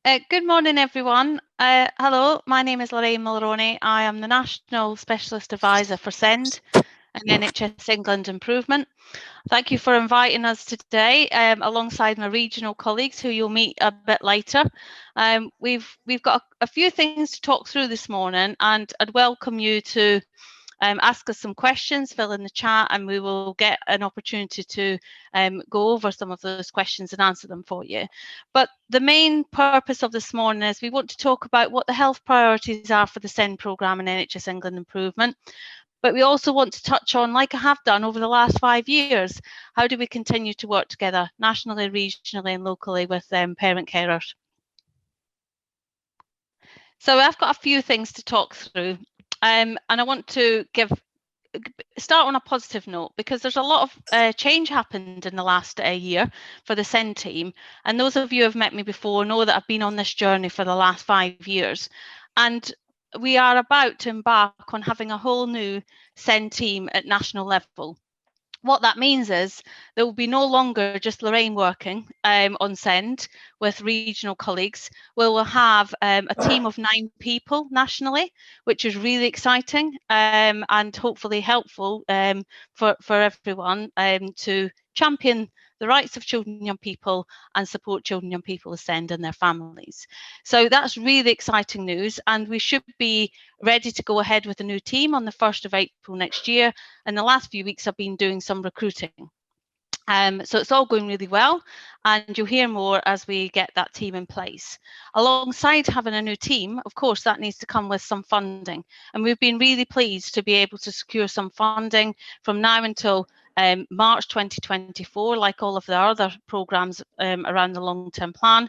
Good morning, everyone. Hello, my name is Lorraine Mulroney. I am the National Specialist Advisor for SEND and NHS England Improvement. Thank you for inviting us today alongside my regional colleagues who you'll meet a bit later. We've got a few things to talk through this morning, and I'd welcome you to ask us some questions, fill in the chat, and we will get an opportunity to go over some of those questions and answer them for you. But the main purpose of this morning is we want to talk about what the health priorities are for the SEND programme and NHS England Improvement. But we also want to touch on, like I have done over the last 5 years, how do we continue to work together nationally, regionally and locally with parent carers. So I've got a few things to talk through. And I want to start on a positive note, because there's a lot of change happened in the last year for the SEND team. And those of you who have met me before know that I've been on this journey for the last 5 years. And we are about to embark on having a whole new SEND team at national level. What that means is there will be no longer just Lorraine working on SEND with regional colleagues. We will have a team of 9 people nationally, which is really exciting and hopefully helpful for everyone to champion the rights of children and young people and support children and young people with SEND and their families. So that's really exciting news, and we should be ready to go ahead with a new team on the 1st of April next year. And the last few weeks I've been doing some recruiting. So it's all going really well, and you'll hear more as we get that team in place. Alongside having a new team, of course, that needs to come with some funding. And we've been really pleased to be able to secure some funding from now until March 2024, like all of the other programmes around the long-term plan,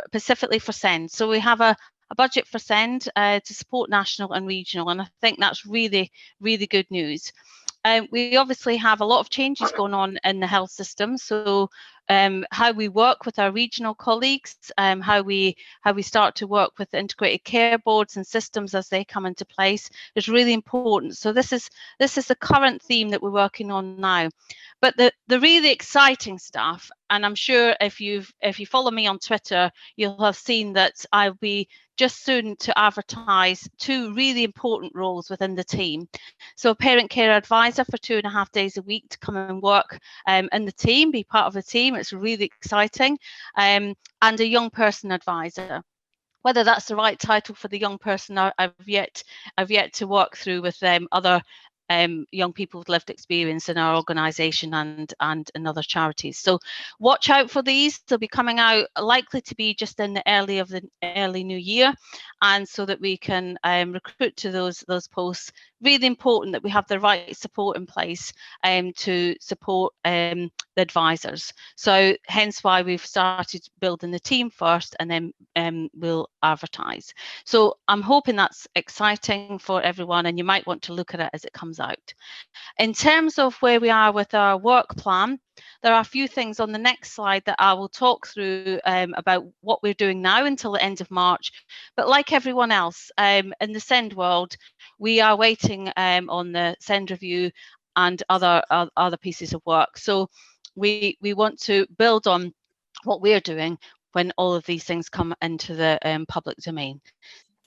specifically for SEND. So we have a budget for SEND to support national and regional, and I think that's really, really good news. We obviously have a lot of changes going on in the health system. So how we work with our regional colleagues, how we start to work with integrated care boards and systems as they come into place is really important. So this is the current theme that we're working on now. But the really exciting stuff, and I'm sure if you follow me on Twitter, you'll have seen that I'll be just soon to advertise 2 really important roles within the team. So a parent care advisor for 2.5 days a week to come and work in the team, be part of the team. It's really exciting. And a young person advisor. Whether that's the right title for the young person, I've yet to work through with other young people with lived experience in our organisation and in other charities. So watch out for these. They'll be coming out, likely to be just in the early new year, and so that we can recruit to those posts. Really important that we have the right support in place to support the advisors. So hence why we've started building the team first, and then we'll advertise. So I'm hoping that's exciting for everyone, and you might want to look at it as it comes out. In terms of where we are with our work plan, there are a few things on the next slide that I will talk through about what we're doing now until the end of March. But like everyone else in the SEND world, we are waiting on the SEND review and other pieces of work. So we want to build on what we're doing when all of these things come into the public domain.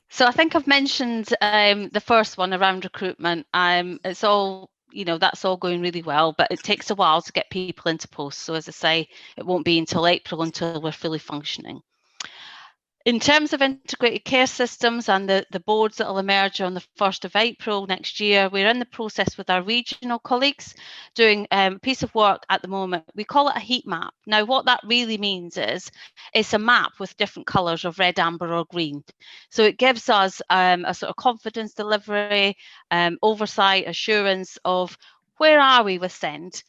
So I think I've mentioned the first one around recruitment. It's all, that's all going really well, but it takes a while to get people into posts. So as I say, it won't be until April until we're fully functioning. In terms of integrated care systems and the boards that will emerge on the 1st of April next year, we're in the process with our regional colleagues doing a piece of work at the moment. We call it a heat map. Now, what that really means is it's a map with different colours of red, amber or green. So it gives us a sort of confidence delivery, oversight, assurance of where are we with SEND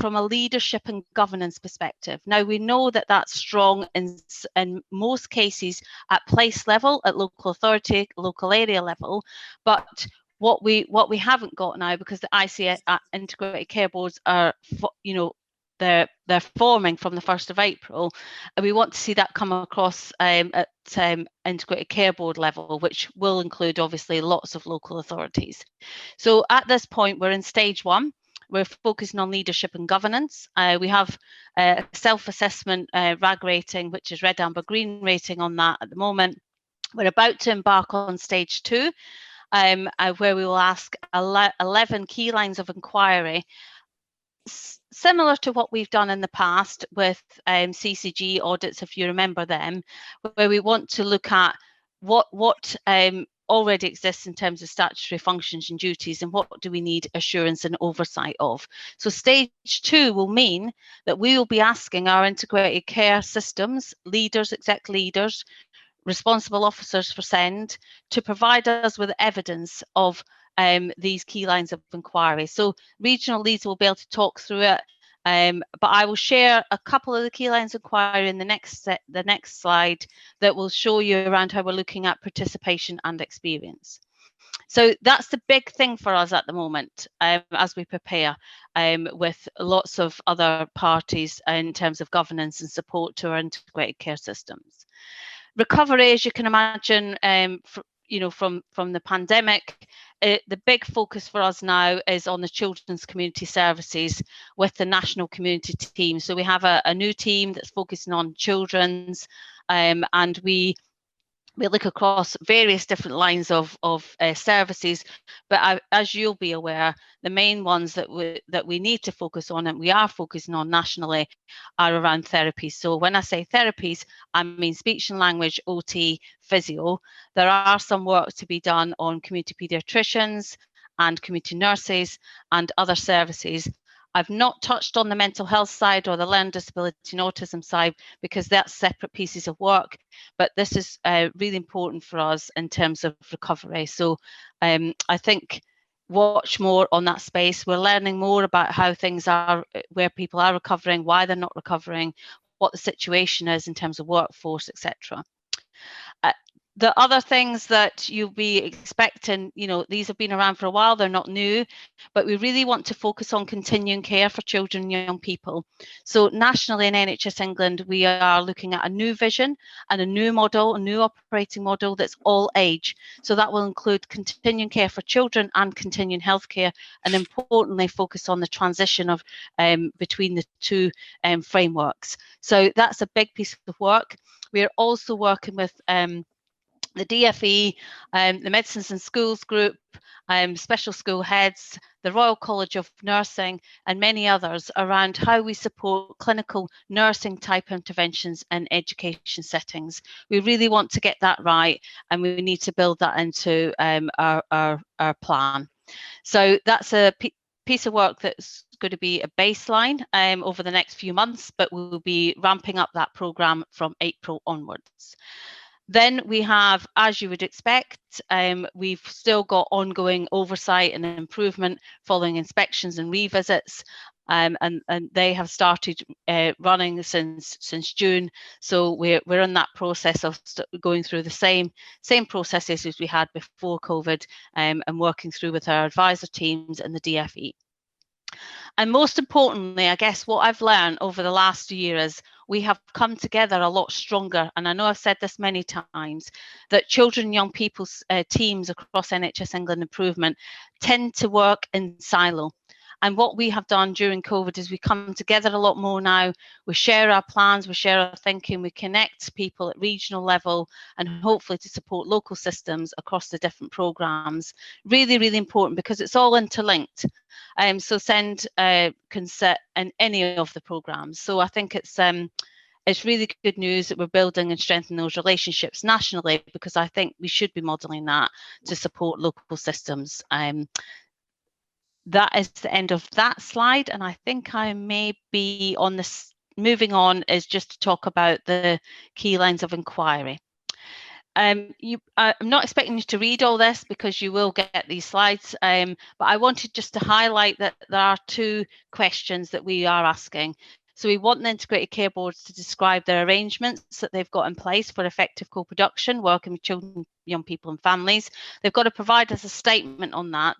from a leadership and governance perspective. Now, we know that that's strong in most cases at place level, at local authority, local area level, but what we haven't got now, because the ICS integrated care boards are, they're forming from the 1st of April, and we want to see that come across at integrated care board level, which will include obviously lots of local authorities. So at this point, we're in stage 1. we're focusing on leadership and governance. We have a self-assessment RAG rating, which is red, amber, green rating on that at the moment. We're about to embark on stage 2, where we will ask 11 key lines of inquiry, similar to what we've done in the past with CCG audits, if you remember them, where we want to look at what already exists in terms of statutory functions and duties, and what do we need assurance and oversight of. So stage 2 will mean that we will be asking our integrated care systems, leaders, exec leaders, responsible officers for SEND, to provide us with evidence of these key lines of inquiry. So regional leads will be able to talk through it, but I will share a couple of the key lines of inquiry in the next slide that will show you around how we're looking at participation and experience. So that's the big thing for us at the moment, as we prepare with lots of other parties in terms of governance and support to our integrated care systems. Recovery, as you can imagine, from the pandemic, the big focus for us now is on the children's community services with the national community team. So we have a new team that's focusing on children's, and we look across various different lines of services, but as you'll be aware, the main ones that we need to focus on, and we are focusing on nationally, are around therapies. So when I say therapies, I mean speech and language, OT, physio. There are some work to be done on community paediatricians and community nurses and other services. I've not touched on the mental health side or the learning disability and autism side, because that's separate pieces of work, but this is really important for us in terms of recovery. So I think watch more on that space. We're learning more about how things are, where people are recovering, why they're not recovering, what the situation is in terms of workforce, etc. The other things that you'll be expecting, these have been around for a while, they're not new, but we really want to focus on continuing care for children and young people. So nationally in NHS England, we are looking at a new vision and a new model, a new operating model that's all age. So that will include continuing care for children and continuing healthcare, and importantly, focus on the transition of between the two frameworks. So that's a big piece of work. We're also working with the DFE, the Medicines and Schools Group, special school heads, the Royal College of Nursing, and many others around how we support clinical nursing type interventions in education settings. We really want to get that right, and we need to build that into our plan. So that's a piece of work that's going to be a baseline over the next few months, but we'll be ramping up that programme from April onwards. Then we have, as you would expect, we've still got ongoing oversight and improvement following inspections and revisits, and they have started running since June. So we're in that process of going through the same processes as we had before COVID, and working through with our advisor teams and the DFE. And most importantly, I guess what I've learned over the last year is we have come together a lot stronger. And I know I've said this many times, that children and young people's teams across NHS England Improvement tend to work in silo. And what we have done during COVID is we come together a lot more now. We share our plans, we share our thinking, we connect people at regional level, and hopefully to support local systems across the different programmes. Really, really important, because it's all interlinked. So SEND can sit in any of the programmes. So I think it's really good news that we're building and strengthening those relationships nationally, because I think we should be modelling that to support local systems. That is the end of that slide, and I think I may be on this. Moving on is just to talk about the key lines of inquiry. I'm not expecting you to read all this, because you will get these slides, but I wanted just to highlight that there are 2 questions that we are asking. So we want the integrated care boards to describe their arrangements that they've got in place for effective co-production, working with children, young people and families. They've got to provide us a statement on that,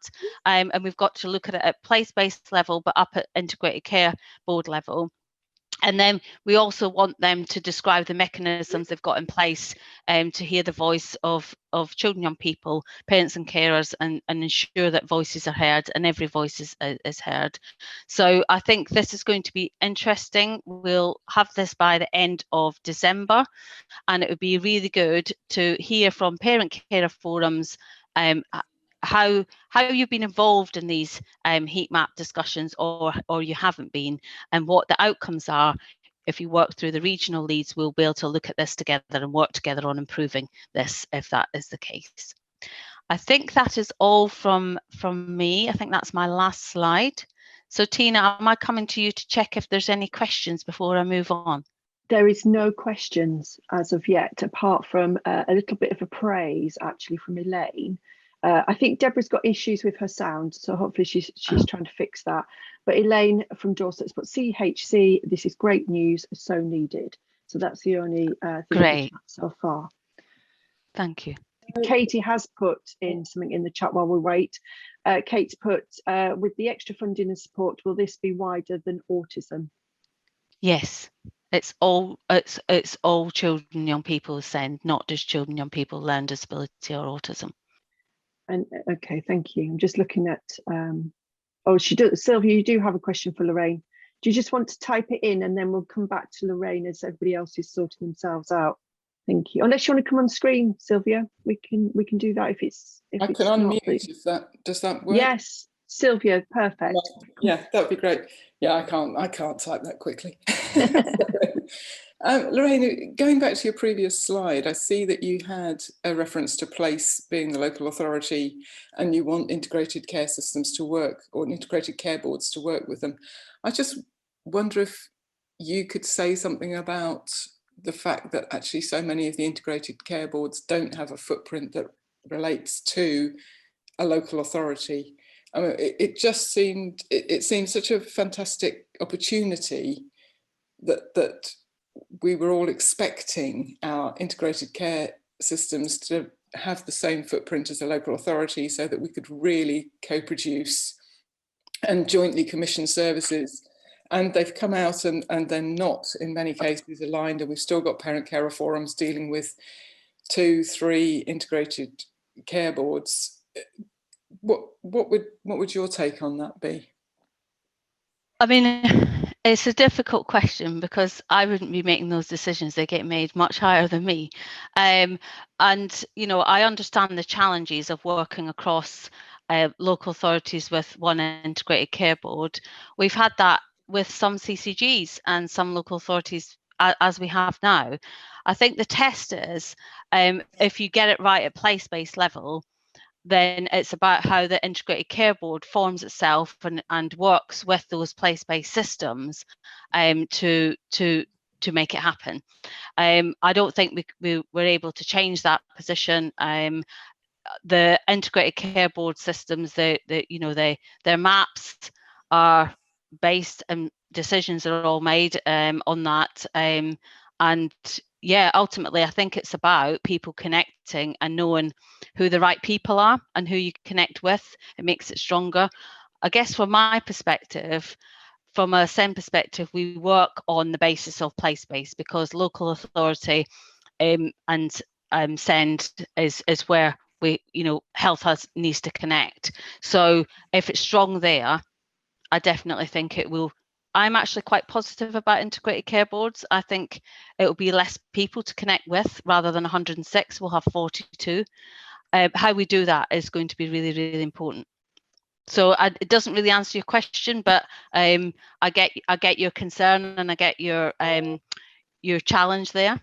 and we've got to look at it at place-based level, but up at integrated care board level. And then we also want them to describe the mechanisms they've got in place to hear the voice of children, young people, parents and carers, and ensure that voices are heard and every voice is heard. So I think this is going to be interesting. We'll have this by the end of December, and it would be really good to hear from parent carer forums how you've been involved in these heat map discussions, or you haven't been, and what the outcomes are. If you work through the regional leads, we'll be able to look at this together and work together on improving this, if that is the case. I think that is all from me. I think that's my last slide. So Tina, am I coming to you to check if there's any questions before I move on? There is no questions as of yet, apart from a little bit of a praise actually from Elaine. I think Deborah's got issues with her sound, so hopefully she's trying to fix that. But Elaine from Dorset's put CHC, this is great news, so needed. So that's the only thing Great so far. Thank you. Katie has put in something in the chat while we wait. Kate's put, with the extra funding and support, will this be wider than autism? Yes, it's all children, young people SEND, not just children, young people, learning disability or autism. And okay, thank you. I'm just looking at oh, she does. Sylvia, you do have a question for Lorraine. Do you just want to type it in and then we'll come back to Lorraine as everybody else is sorting themselves out? Thank you. Unless you want to come on screen, Sylvia, we can do that if it's I can unmute if that does that work? Yes, Sylvia, perfect. Yeah, that'd be great. Yeah, I can't type that quickly. Lorraine, going back to your previous slide, I see that you had a reference to place being the local authority, and you want integrated care systems to work, or integrated care boards to work with them. I just wonder if you could say something about the fact that actually so many of the integrated care boards don't have a footprint that relates to a local authority. I mean, it seemed such a fantastic opportunity that we were all expecting our integrated care systems to have the same footprint as a local authority, so that we could really co-produce and jointly commission services. And they've come out and they're not in many cases aligned, and we've still got parent carer forums dealing with 2, 3 integrated care boards. What would your take on that be? I mean, it's a difficult question because I wouldn't be making those decisions. They get made much higher than me. And, you know, I understand the challenges of working across local authorities with one integrated care board. We've had that with some CCGs and some local authorities as we have now. I think the test is if you get it right at place-based level, then it's about how the integrated care board forms itself and works with those place-based systems to make it happen. I don't think we were able to change that position. The integrated care board systems, their maps are based, and decisions are all made on that. And yeah, ultimately, I think it's about people connecting and knowing who the right people are and who you connect with. It makes it stronger. I guess from my perspective, from a SEND perspective, we work on the basis of place-based, because local authority and SEND is where we, health needs to connect. So if it's strong there, I definitely think it will. I'm actually quite positive about integrated care boards. I think it will be less people to connect with. Rather than 106, we'll have 42. How we do that is going to be really, really important. So it doesn't really answer your question, but I get your concern, and I get your challenge there.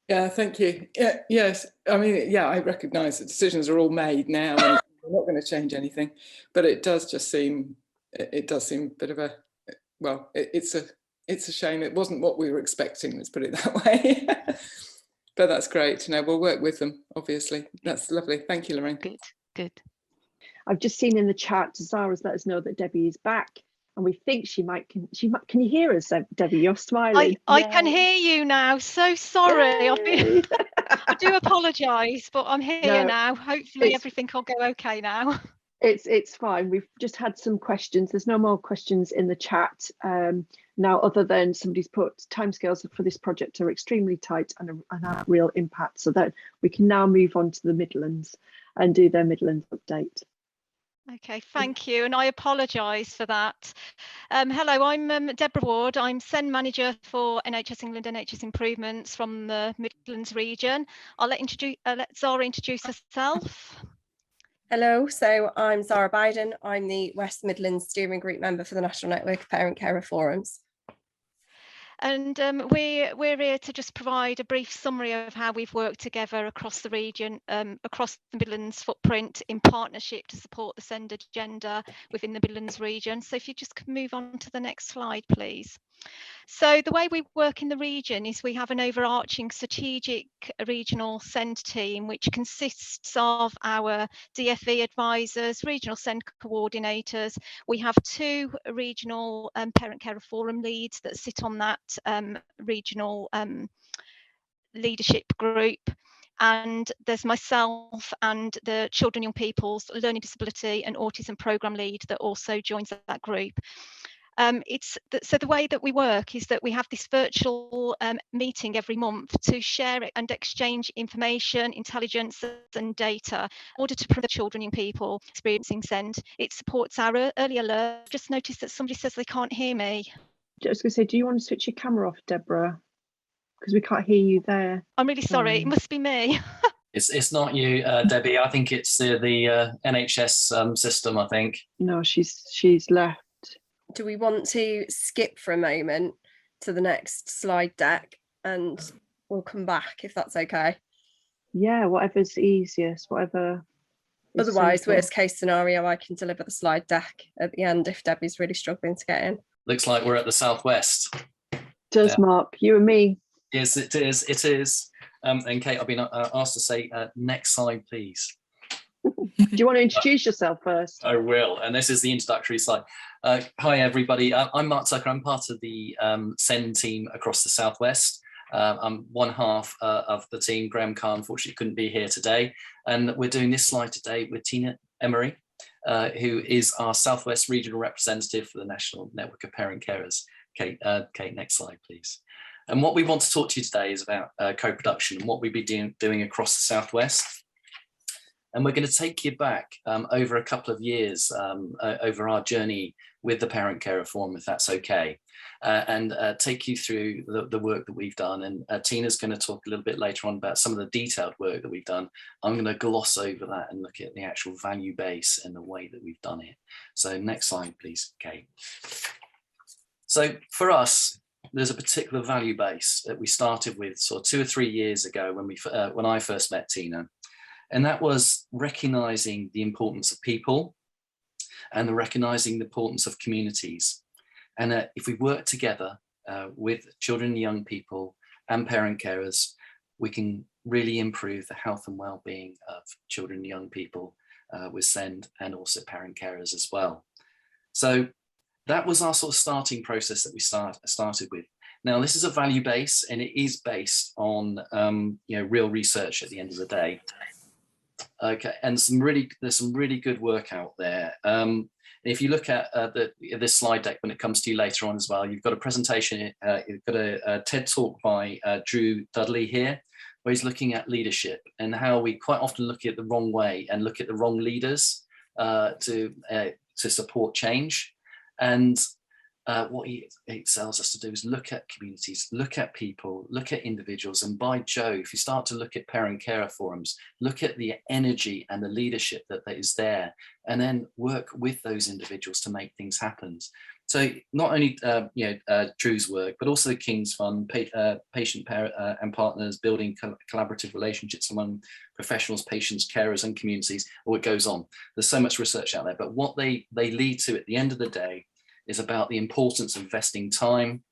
Yeah, thank you. Yeah, yes, I mean, yeah, I recognise that decisions are all made now, and we're not going to change anything. But it does just seem, it does seem a bit of a, well, it's a shame. It wasn't what we were expecting. Let's put it that way. But that's great. We'll work with them. Obviously, that's lovely. Thank you, Lorraine. Good. I've just seen in the chat, Zara's let us know that Debbie is back, and we think she might. Can you hear us, Debbie? You're smiling. I can hear you now. So sorry. I do apologise, but I'm here now. Hopefully everything will go okay now. It's fine. We've just had some questions. There's no more questions in the chat now, other than somebody's put timescales for this project are extremely tight and have real impact, so that we can now move on to the Midlands and do their Midlands update. Okay, thank you, and I apologise for that. Hello, I'm Deborah Ward. I'm SEND Manager for NHS England NHS Improvements from the Midlands region. I'll let Zara introduce herself. Hello, so I'm Zara Biden. I'm the West Midlands Steering Group member for the National Network of Parent Carer Forums. And we're here to just provide a brief summary of how we've worked together across the region, across the Midlands footprint in partnership to support the SEND agenda within the Midlands region. So if you just could move on to the next slide, please. So the way we work in the region is we have an overarching strategic regional SEND team, which consists of our DFE advisors, regional SEND coordinators. We have 2 regional parent carer forum leads that sit on that regional leadership group. And there's myself and the Children, Young People's Learning Disability and Autism Programme Lead that also joins that group. So the way that we work is that we have this virtual meeting every month to share and exchange information, intelligence and data in order to promote children, young people experiencing SEND. It supports our early alert. Just noticed that somebody says they can't hear me. I was going to say, do you want to switch your camera off, Deborah? Because we can't hear you there. I'm really sorry, it must be me. It's not you, Debbie. I think it's the NHS system, I think. No, she's left. Do we want to skip for a moment to the next slide deck and we'll come back if that's okay? Yeah, whatever's easiest, whatever. Otherwise, worst case scenario, I can deliver the slide deck at the end if Debbie's really struggling to get in. Looks like we're at the southwest. Does Mark, you and me? Yes, it is. It is. And Kate, I've been asked to say next slide, please. Do you want to introduce yourself first? I will, and this is the introductory slide. Hi everybody, I'm Mark Tucker. I'm part of the SEND team across the southwest. I'm one half of the team. Graham Carr unfortunately couldn't be here today, and we're doing this slide today with Tina Emery, who is our southwest regional representative for the National Network of Parent Carers. Kate, next slide please. And what we want to talk to you today is about co-production and what we've been doing across the southwest. And we're going to take you back over a couple of years over our journey with the Parent Carer Forum, if that's okay, and take you through the work that we've done. And Tina's going to talk a little bit later on about some of the detailed work that we've done. I'm going to gloss over that and look at the actual value base and the way that we've done it. So next slide, please, Kate. So for us, there's a particular value base that we started with sort of 2 or 3 years ago when I first met Tina. And that was recognizing the importance of people and recognizing the importance of communities. And if we work together with children and young people and parent carers, we can really improve the health and well-being of children and young people with SEND and also parent carers as well. So that was our sort of starting process that we started with. Now, this is a value base, and it is based on real research at the end of the day. Okay, and there's some really good work out there. If you look at this slide deck when it comes to you later on as well, you've got a presentation, you've got a TED talk by Drew Dudley here, where he's looking at leadership and how we quite often look at it the wrong way and look at the wrong leaders to support change. And what he tells us to do is look at communities, look at people, look at individuals, and by Jove, if you start to look at parent carer forums, look at the energy and the leadership that is there, and then work with those individuals to make things happen. So not only Drew's work, but also the King's Fund, patient and partners, building collaborative relationships among professionals, patients, carers, and communities. Or it goes on. There's so much research out there, but what they lead to at the end of the day is about the importance of investing time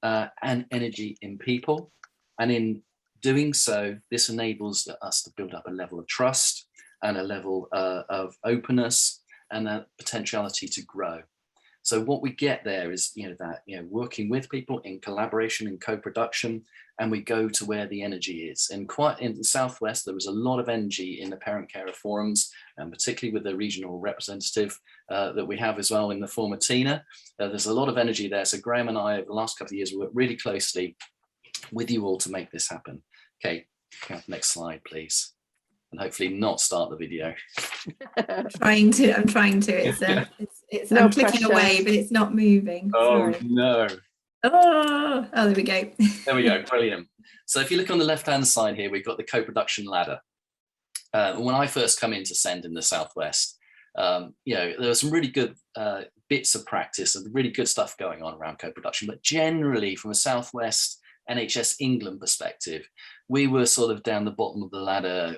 and energy in people. And in doing so, this enables us to build up a level of trust and a level of openness and a potentiality to grow. So what we get there is, that, working with people in collaboration and co-production, and we go to where the energy is. And quite in the Southwest, there was a lot of energy in the parent carer forums, and particularly with the regional representative that we have as well in the form of Tina. There's a lot of energy there. So Graham and I, over the last couple of years, worked really closely with you all to make this happen. Okay, next slide, please. And hopefully not start the video. I'm trying to. It's No I'm clicking pressure. away, but it's not moving. Oh, Sorry. no. Oh, there we go. There we go, brilliant. So if you look on the left-hand side here, we've got the co-production ladder. When I first come into SEND in the Southwest, there were some really good bits of practice and really good stuff going on around co-production, but generally from a Southwest NHS England perspective, we were sort of down the bottom of the ladder,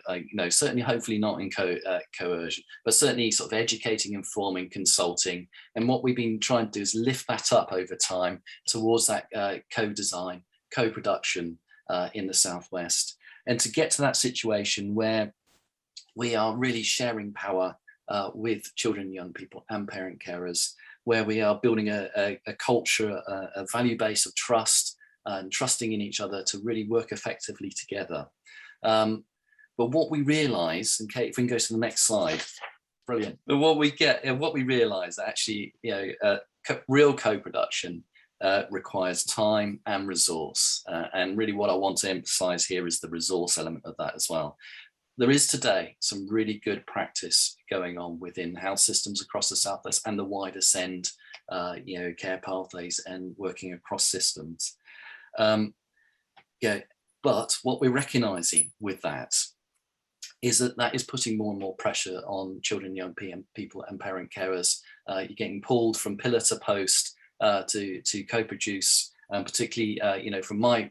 certainly hopefully not in coercion, but certainly sort of educating, informing, consulting. And what we've been trying to do is lift that up over time towards that co-design, co-production in the Southwest. And to get to that situation where we are really sharing power with children, young people and parent carers, where we are building a culture, a value base of trust, and trusting in each other to really work effectively together. But what we realize, and Kate, if we can go to the next slide, brilliant. But what we realize actually, real co-production requires time and resource. And really what I want to emphasize here is the resource element of that as well. There is today some really good practice going on within health systems across the Southwest and the wider SEND, care pathways and working across systems. But what we're recognizing with that is that is putting more and more pressure on children, young people and parent carers. You're getting pulled from pillar to post to co-produce, particularly, from my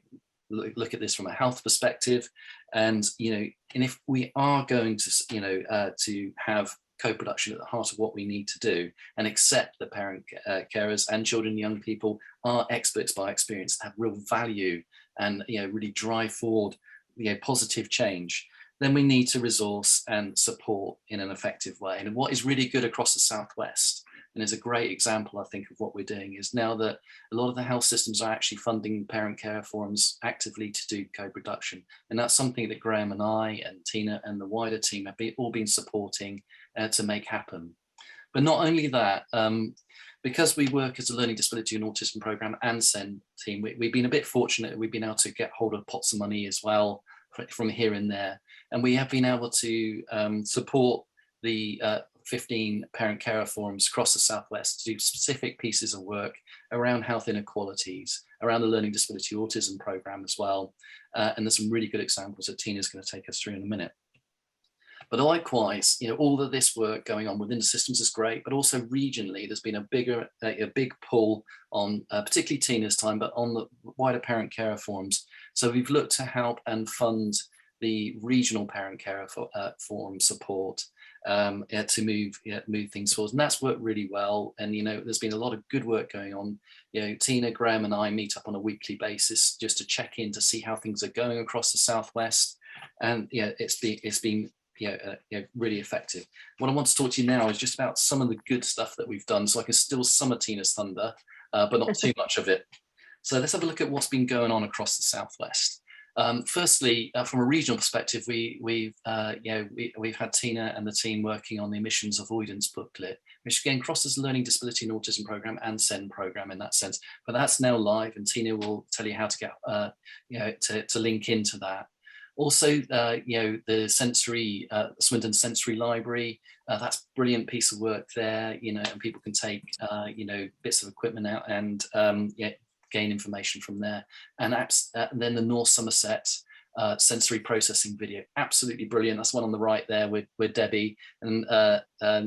look at this from a health perspective. And, and if we are going to, to have co-production at the heart of what we need to do and accept that parent carers and children, young people are experts by experience, have real value and, really drive forward, positive change, then we need to resource and support in an effective way. And what is really good across the Southwest, and is a great example, I think, of what we're doing, is now that a lot of the health systems are actually funding parent care forums actively to do co-production. And that's something that Graham and I and Tina and the wider team have all been supporting to make happen. But not only that, because we work as a learning disability and autism program and SEND team, we've been a bit fortunate. We've been able to get hold of pots of money as well from here and there. And we have been able to support the 15 parent carer forums across the Southwest to do specific pieces of work around health inequalities, around the learning disability autism program as well. And there's some really good examples that Tina's going to take us through in a minute. But likewise, all of this work going on within the systems is great, but also regionally, there's been a big pull on, particularly Tina's time, but on the wider parent carer forums. So we've looked to help and fund the regional parent carer forum support to move things forward, and that's worked really well. And there's been a lot of good work going on. Tina, Graham, and I meet up on a weekly basis just to check in to see how things are going across the Southwest, and it's been really effective. What I want to talk to you now is just about some of the good stuff that we've done, so I can still summer Tina's thunder, but not too much of it. So let's have a look at what's been going on across the Southwest. Firstly, from a regional perspective, we've had Tina and the team working on the Emissions Avoidance Booklet, which again crosses the Learning Disability and Autism Program and SEND program in that sense. But that's now live, and Tina will tell you how to get to link into that. Also, the sensory Swindon Sensory Library, that's a brilliant piece of work there. And people can take bits of equipment out and gain information from there. And then the North Somerset sensory processing video, absolutely brilliant. That's one on the right there with Debbie, and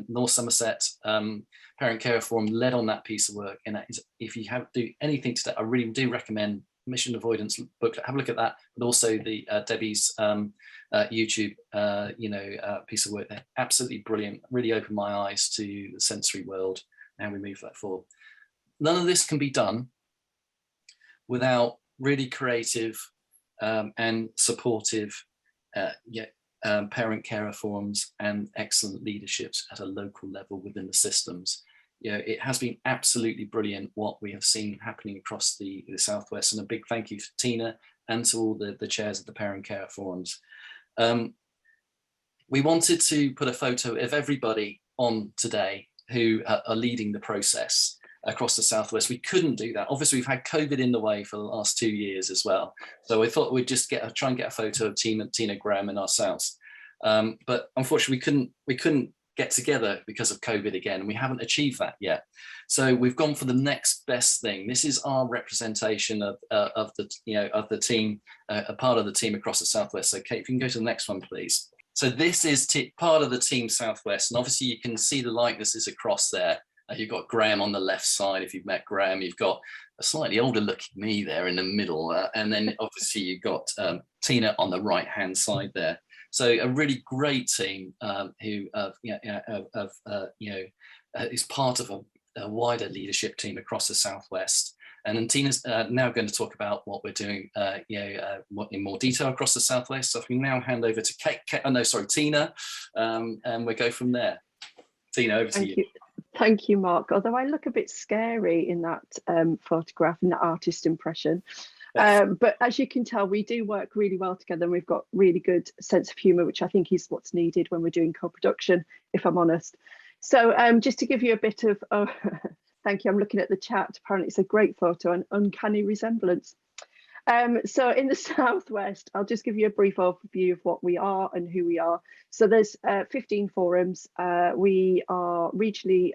North Somerset Parent Care Forum led on that piece of work. And that is, if you have to do anything today, I really do recommend Emission Avoidance Booklet. Have a look at that, but also the Debbie's YouTube piece of work there. Absolutely brilliant. Really opened my eyes to the sensory world, and we move that forward. None of this can be done without really creative and supportive parent carer forums and excellent leaderships at a local level within the systems. you know, it has been absolutely brilliant what we have seen happening across the Southwest, and a big thank you to Tina and to all the chairs of the parent care forums. We wanted to put a photo of everybody on today who are leading the process across the Southwest. We couldn't do that. Obviously, we've had COVID in the way for the last 2 years as well. So we thought we'd just try and get a photo of Tina, Graham and ourselves. But unfortunately, we couldn't get together because of COVID again, and we haven't achieved that yet. So we've gone for the next best thing. This is our representation of the team, a part of the team across the Southwest. So Kate, if you can go to the next one, please. So this is part of the team Southwest, and obviously you can see the likenesses across there. You've got Graham on the left side. If you've met Graham, you've got a slightly older looking me there in the middle, and then obviously you've got Tina on the right hand side there. So a really great team who is part of a wider leadership team across the Southwest. And then Tina's now going to talk about what we're doing in more detail across the Southwest. So if we now hand over to Tina, and we'll go from there. Tina, over to you. Thank you, Mark. Although I look a bit scary in that photograph and that artist impression. But as you can tell, we do work really well together, and we've got really good sense of humour, which I think is what's needed when we're doing co-production, if I'm honest. So just to give you a bit of, thank you, I'm looking at the chat. Apparently it's a great photo, an uncanny resemblance. So in the Southwest, I'll just give you a brief overview of what we are and who we are. So there's 15 forums. We are regionally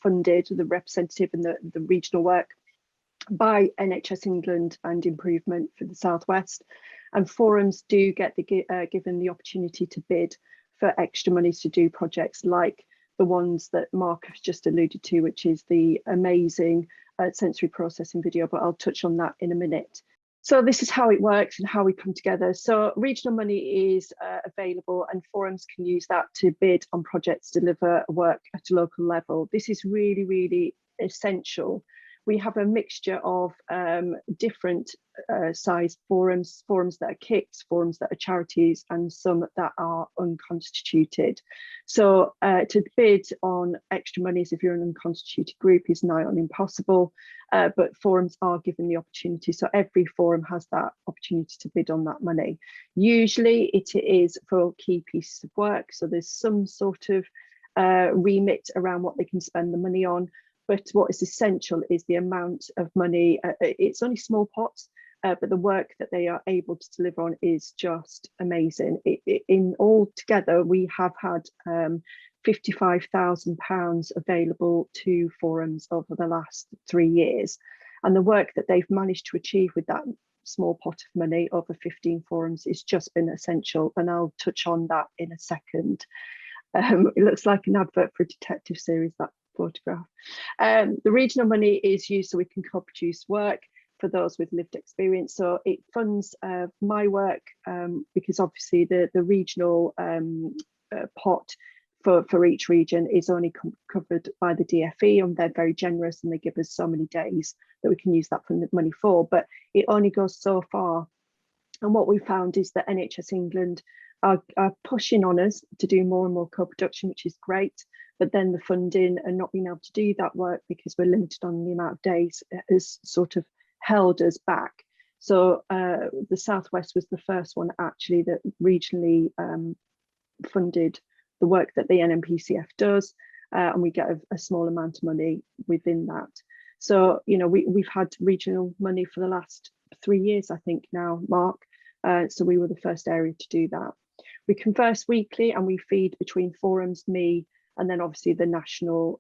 funded, the representative and the regional work, by NHS England and Improvement for the Southwest. And forums do get given the opportunity to bid for extra monies to do projects like the ones that Mark has just alluded to, which is the amazing sensory processing video, but I'll touch on that in a minute. So this is how it works and how we come together. So regional money is available, and forums can use that to bid on projects, deliver work at a local level. This is really, really essential. We have a mixture of different size forums that are KICs, forums that are charities, and some that are unconstituted. So to bid on extra monies if you're an unconstituted group is nigh on impossible, but forums are given the opportunity. So every forum has that opportunity to bid on that money. Usually it is for key pieces of work. So there's some sort of remit around what they can spend the money on. But what is essential is the amount of money. It's only small pots, but the work that they are able to deliver on is just amazing. In all together, we have had £55,000 available to forums over the last 3 years. And the work that they've managed to achieve with that small pot of money over 15 forums has just been essential. And I'll touch on that in a second. It looks like an advert for a detective series, that photograph. The regional money is used so we can co-produce work for those with lived experience. So it funds my work because obviously the regional pot for each region is only covered by the DFE, and they're very generous and they give us so many days that we can use that money for, but it only goes so far. And what we found is that NHS England are pushing on us to do more and more co-production, which is great. But then the funding and not being able to do that work because we're limited on the amount of days has sort of held us back. So the Southwest was the first one actually that regionally funded the work that the Nnpcf does, and we get a small amount of money within that. So, you know, we've had regional money for the last 3 years, I think now, Mark. So we were the first area to do that. We converse weekly and we feed between forums, me, and then obviously the national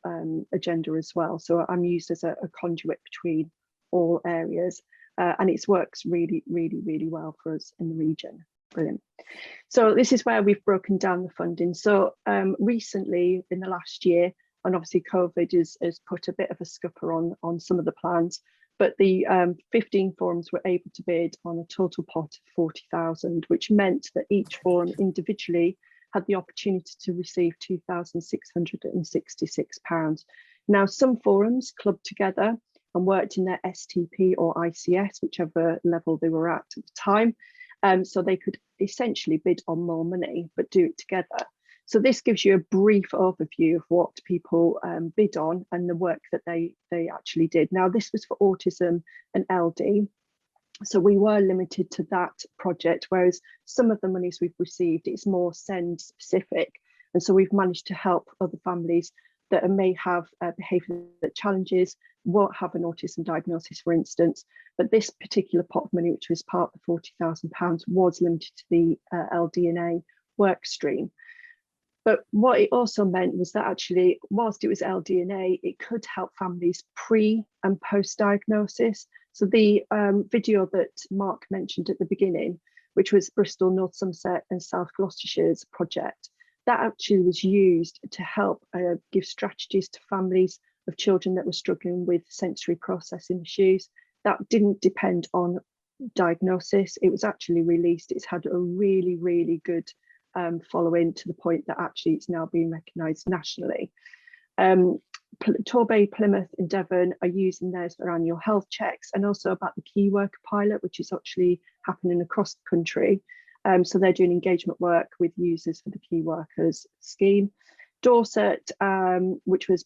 agenda as well. So I'm used as a conduit between all areas, and it works really, really, really well for us in the region. Brilliant. So this is where we've broken down the funding. So recently in the last year, and obviously COVID has put a bit of a scupper on some of the plans, but the 15 forums were able to bid on a total pot of 40,000, which meant that each forum individually had the opportunity to receive £2,666. Now, some forums clubbed together and worked in their STP or ICS, whichever level they were at the time, so they could essentially bid on more money, but do it together. So this gives you a brief overview of what people bid on and the work that they actually did. Now, this was for autism and LD. So we were limited to that project, whereas some of the monies we've received, it's more SEND specific. And so we've managed to help other families that may have behaviour challenges, won't have an autism diagnosis, for instance. But this particular pot of money, which was part of the £40,000, was limited to the LD&A work stream. But what it also meant was that actually, whilst it was LD&A, it could help families pre and post diagnosis. So the video that Mark mentioned at the beginning, which was Bristol, North Somerset and South Gloucestershire's project, that actually was used to help give strategies to families of children that were struggling with sensory processing issues. That didn't depend on diagnosis. It was actually released. It's had a really, really good following, to the point that actually it's now being recognised nationally. Torbay, Plymouth and Devon are using theirs for annual health checks, and also about the key worker pilot, which is actually happening across the country. So they're doing engagement work with users for the key workers scheme. Dorset, which was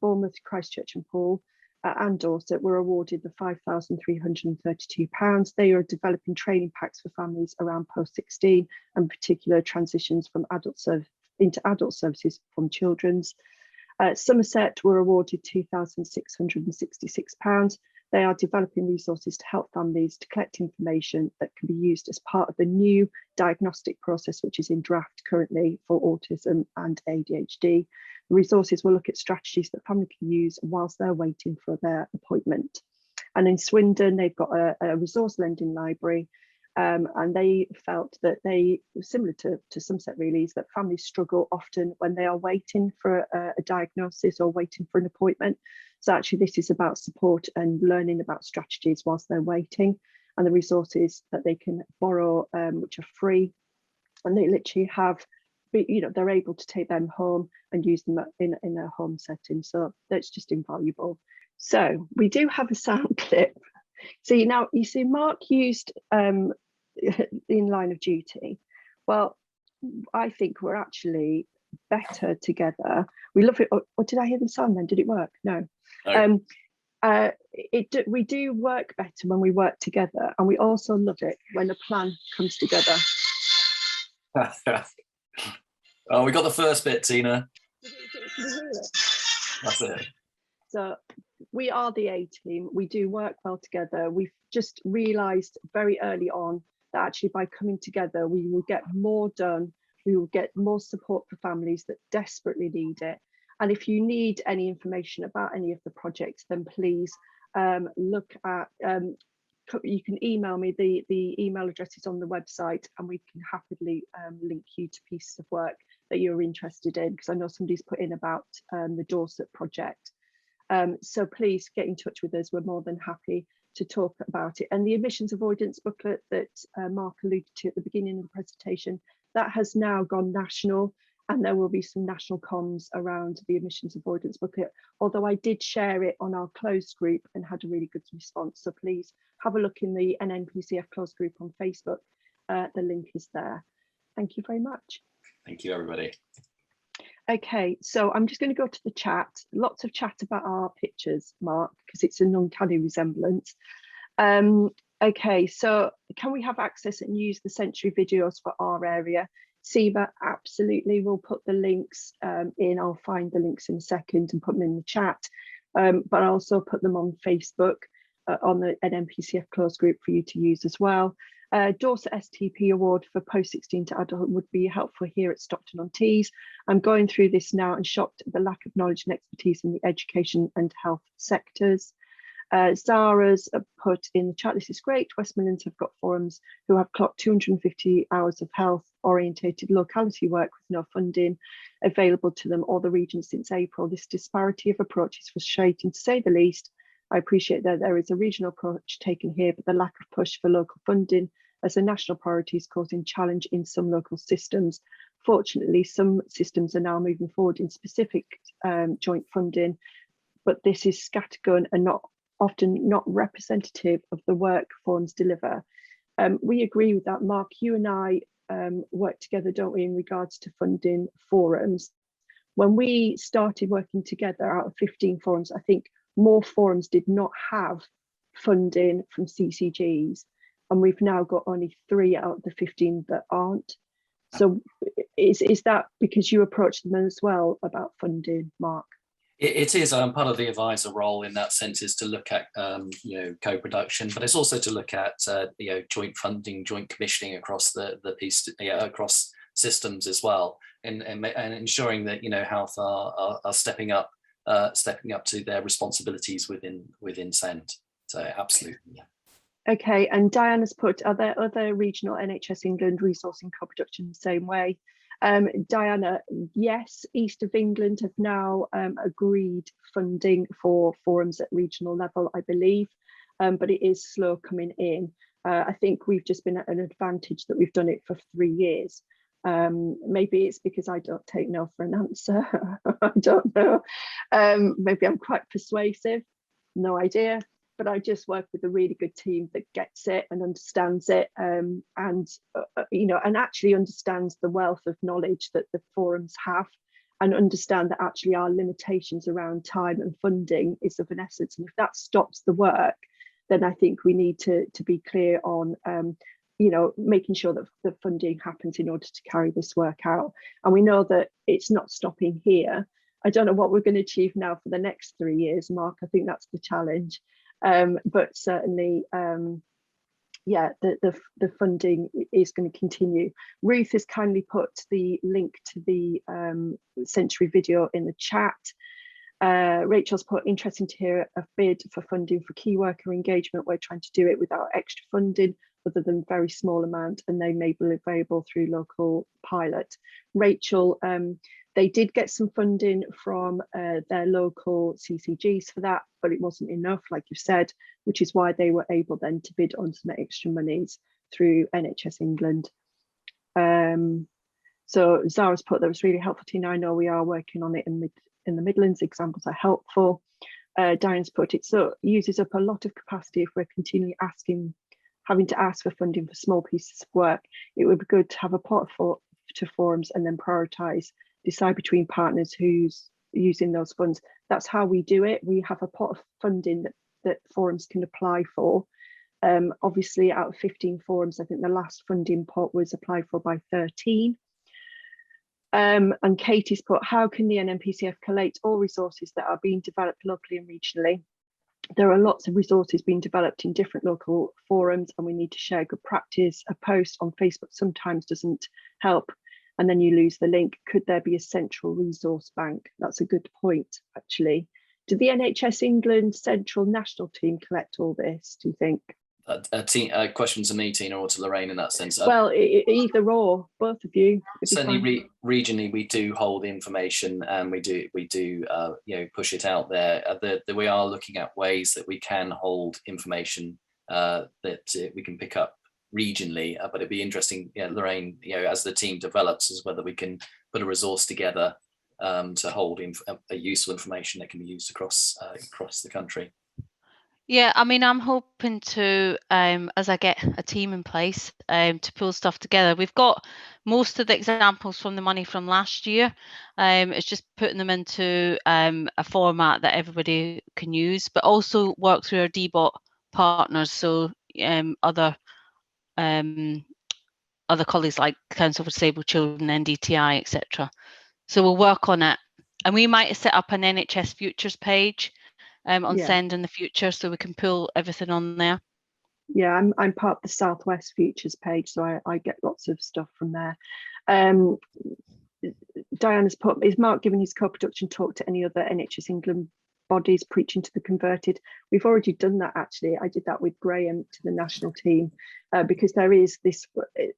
Bournemouth, Christchurch and Poole, and Dorset were awarded the £5,332. They are developing training packs for families around post-16 and particular transitions from into adult services from children's. Somerset were awarded £2,666. They are developing resources to help families to collect information that can be used as part of the new diagnostic process, which is in draft currently for autism and ADHD. The resources will look at strategies that family can use whilst they're waiting for their appointment. And in Swindon, they've got a resource lending library, and they felt that they, similar to Somerset really, is that families struggle often when they are waiting for a diagnosis or waiting for an appointment. So actually this is about support and learning about strategies whilst they're waiting, and the resources that they can borrow, which are free, and they literally have, you know, they're able to take them home and use them in their home setting. So that's just invaluable. So we do have a sound clip. See, now you see Mark used in Line of Duty. Well, I think we're actually better together. We love it. Or did I hear the sound then? Did it work? No. No. We do work better when we work together, and we also love it when a plan comes together. Oh, we got the first bit, Tina. Did you hear it? That's it. So we are the A-team. We do work well together. We've just realised very early on that actually by coming together, we will get more done. We will get more support for families that desperately need it. And if you need any information about any of the projects, then please look at, you can email me, the email address is on the website, and we can happily link you to pieces of work that you're interested in, because I know somebody's put in about the Dorset project. So please get in touch with us. We're more than happy to talk about it. And the emissions avoidance booklet that Mark alluded to at the beginning of the presentation, that has now gone national, and there will be some national comms around the emissions avoidance booklet, although I did share it on our closed group and had a really good response. So please have a look in the Nnpcf closed group on Facebook. The link is there. Thank you very much. Thank you, everybody. Okay, so I'm just going to go to the chat. Lots of chat about our pictures, Mark, because it's an uncanny resemblance. Okay, so can we have access and use the sensory videos for our area? Siva, absolutely. We'll put the links in. I'll find the links in a second and put them in the chat. But I'll also put them on Facebook on the Nnpcf closed group for you to use as well. Dorset STP award for post-16 to adult would be helpful here at Stockton-on-Tees. I'm going through this now and shocked at the lack of knowledge and expertise in the education and health sectors. Zara's put in the chat, this is great. West Midlands have got forums who have clocked 250 hours of health orientated locality work with no funding available to them or the region since April. This disparity of approach is frustrating to say the least. I appreciate that there is a regional approach taken here, but the lack of push for local funding as a national priority is causing challenge in some local systems. Fortunately, some systems are now moving forward in specific joint funding, but this is scattergun and often not representative of the work forums deliver. We agree with that, Mark. You and I work together, don't we, in regards to funding forums. When we started working together, out of 15 forums, I think more forums did not have funding from CCGs, and we've now got only 3 out of the 15 that aren't. So is that because you approach them as well about funding, Mark? It is part of the advisor role in that sense, is to look at co-production, but it's also to look at joint funding, joint commissioning across the piece, across systems as well, and ensuring that health are stepping up to their responsibilities within SEND. So absolutely. Yeah. Okay, and Diana's put, are there other regional NHS England resourcing co-production the same way? Diana, yes, East of England have now agreed funding for forums at regional level, I believe, but it is slow coming in. I think we've just been at an advantage that we've done it for 3 years. Maybe it's because I don't take no for an answer. I don't know. Maybe I'm quite persuasive, no idea. But I just work with a really good team that gets it and understands it, and actually understands the wealth of knowledge that the forums have, and understand that actually our limitations around time and funding is of an essence. And if that stops the work, then I think we need to be clear on making sure that the funding happens in order to carry this work out. And we know that it's not stopping here. I don't know what we're going to achieve now for the next 3 years, Mark. I think that's the challenge. But certainly, the funding is going to continue. Ruth has kindly put the link to the Century video in the chat. Rachel's put, interesting to hear a bid for funding for key worker engagement. We're trying to do it without extra funding other than very small amount, and they may be available through local pilot. Rachel, they did get some funding from their local CCGs for that, but it wasn't enough, like you said, which is why they were able then to bid on some extra monies through NHS England. So Zara's put, that was really helpful, Tina. I know we are working on it in the Midlands. Examples are helpful. Diane's put, it so uses up a lot of capacity if we're continually having to ask for funding for small pieces of work. It would be good to have a pot to forums and then prioritise, decide between partners who's using those funds. That's how we do it. We have a pot of funding that forums can apply for. Obviously, out of 15 forums, I think the last funding pot was applied for by 13. And Katie's put, how can the Nnpcf collate all resources that are being developed locally and regionally? There are lots of resources being developed in different local forums, and we need to share good practice. A post on Facebook sometimes doesn't help, and then you lose the link. Could there be a central resource bank? That's a good point, actually. Did the NHS England Central National Team collect all this, do you think? Question to me, Tina, or to Lorraine in that sense? Well, either or, both of you. Certainly, regionally, we do hold information, and we do push it out there. We are looking at ways that we can hold information that we can pick up regionally. But it'd be interesting, Lorraine, as the team develops, as whether we can put a resource together to hold a useful information that can be used across the country. Yeah, I mean, I'm hoping to, as I get a team in place, to pull stuff together. We've got most of the examples from the money from last year. It's just putting them into a format that everybody can use, but also work through our DBOT partners. So other colleagues like Council for Disabled Children, NDTI, etc. So we'll work on it, and we might set up an NHS Futures page on SEND in the future, so we can pull everything on there. Yeah, I'm part of the Southwest Futures page, so I get lots of stuff from there. Diana's put, is Mark giving his co-production talk to any other NHS England bodies preaching to the converted? We've already done that, actually. I did that with Graham to the national team, because there is this,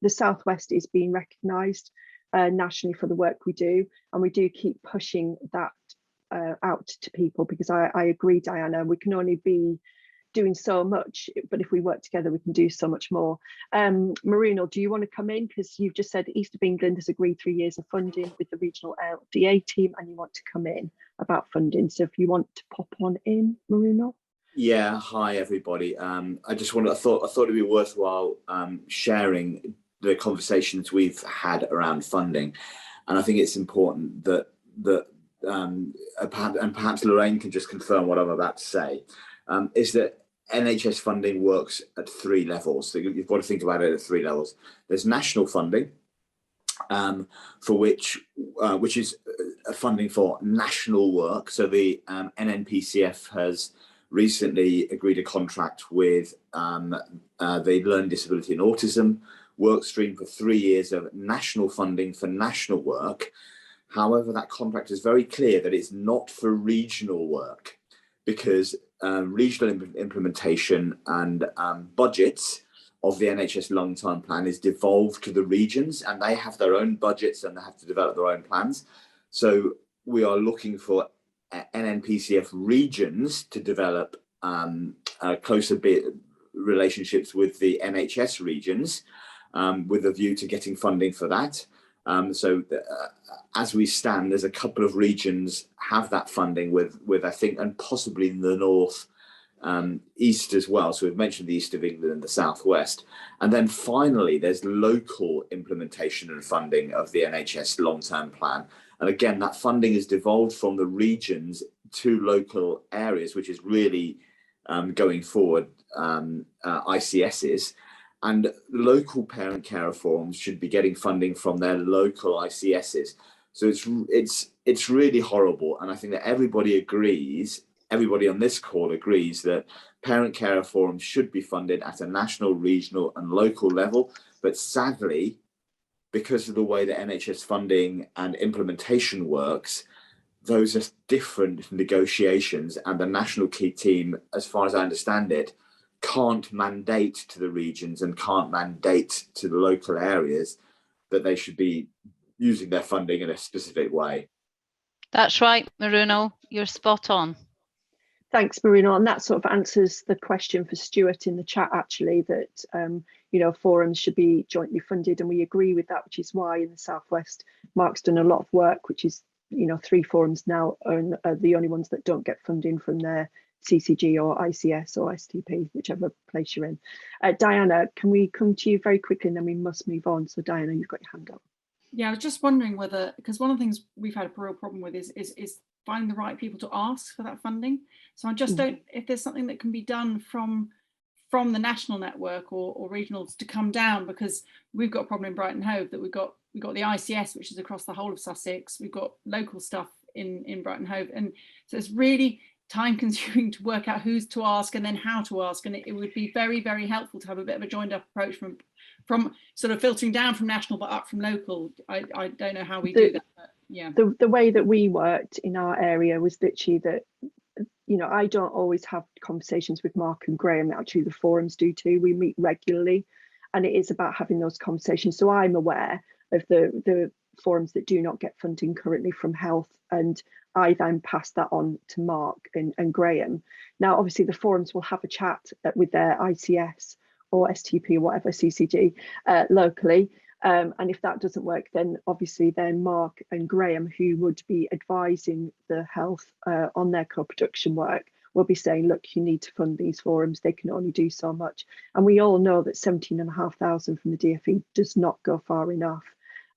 the Southwest is being recognised nationally for the work we do, and we do keep pushing that out to people, because I agree, Diana, we can only be doing so much, but if we work together we can do so much more. Marino, do you want to come in, because you've just said East of England has agreed 3 years of funding with the regional LDA team, and you want to come in about funding, so if you want to pop on in, Marino. Yeah, hi everybody. I thought it'd be worthwhile sharing the conversations we've had around funding, and I think it's important that perhaps Lorraine can just confirm what I'm about to say, is that NHS funding works at 3 levels. So you've got to think about it at 3 levels. There's national funding, for which is funding for national work. So the Nnpcf has recently agreed a contract with the Learning Disability and Autism work stream for 3 years of national funding for national work. However, that contract is very clear that it's not for regional work, because regional implementation and budgets of the NHS long-term plan is devolved to the regions, and they have their own budgets and they have to develop their own plans. So we are looking for Nnpcf regions to develop closer relationships with the NHS regions, with a view to getting funding for that. As we stand, there's a couple of regions have that funding with I think, and possibly in the north east as well. So we've mentioned the east of England and the southwest. And then finally, there's local implementation and funding of the NHS long-term plan. And again, that funding is devolved from the regions to local areas, which is really going forward ICSs. And local parent care forums should be getting funding from their local ICSs. So it's really horrible. And I think that everybody on this call agrees that parent care forums should be funded at a national, regional and local level. But sadly, because of the way that NHS funding and implementation works, those are different negotiations, and the national key team, as far as I understand it, can't mandate to the regions and can't mandate to the local areas that they should be using their funding in a specific way. That's right, Maruno, you're spot on. Thanks, Maruno. And that sort of answers the question for Stuart in the chat, actually, that forums should be jointly funded, and we agree with that, which is why in the Southwest, Mark's done a lot of work, which is 3 forums now are the only ones that don't get funding from their CCG or ICS or STP, whichever place you're in. Diana, can we come to you very quickly, and then we must move on. So Diana, you've got your hand up. Yeah, I was just wondering whether, because one of the things we've had a real problem with is finding the right people to ask for that funding. So I just don't, if there's something that can be done from the national network or regionals to come down, because we've got a problem in Brighton Hove that we've got the ICS, which is across the whole of Sussex. We've got local stuff in Brighton Hove, and so it's really time consuming to work out who's to ask and then how to ask, and it would be very, very helpful to have a bit of a joined up approach from sort of filtering down from national but up from local. I don't know how we do that, but yeah. The way that we worked in our area was literally that, I don't always have conversations with Mark and Graham. Actually, the forums do too. We meet regularly, and it is about having those conversations. So I'm aware of the forums that do not get funding currently from health, and I then pass that on to Mark and Graham. Now, obviously, the forums will have a chat with their ICS or STP or whatever CCG locally. And if that doesn't work, then obviously then Mark and Graham, who would be advising the health on their co-production work, will be saying, look, you need to fund these forums. They can only do so much. And we all know that 17,500 from the DfE does not go far enough.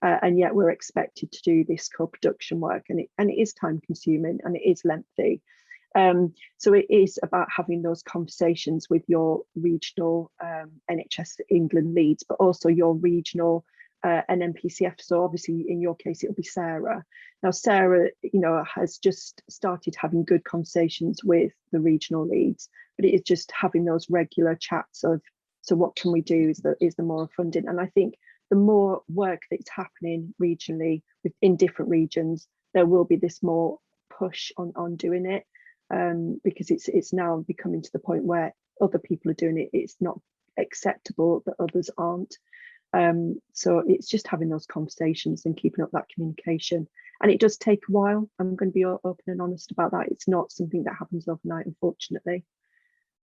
And yet we're expected to do this co-production work, and it is time consuming and it is lengthy. So it is about having those conversations with your regional NHS England leads, but also your regional Nnpcf. So obviously in your case, it'll be Sarah. Now, Sarah, has just started having good conversations with the regional leads, but it is just having those regular chats of, so what can we do is the more funding. And I think the more work that's happening regionally in different regions, there will be this more push on doing it, because it's now becoming to the point where other people are doing it. It's not acceptable that others aren't. So it's just having those conversations and keeping up that communication. And it does take a while. I'm going to be open and honest about that. It's not something that happens overnight, unfortunately.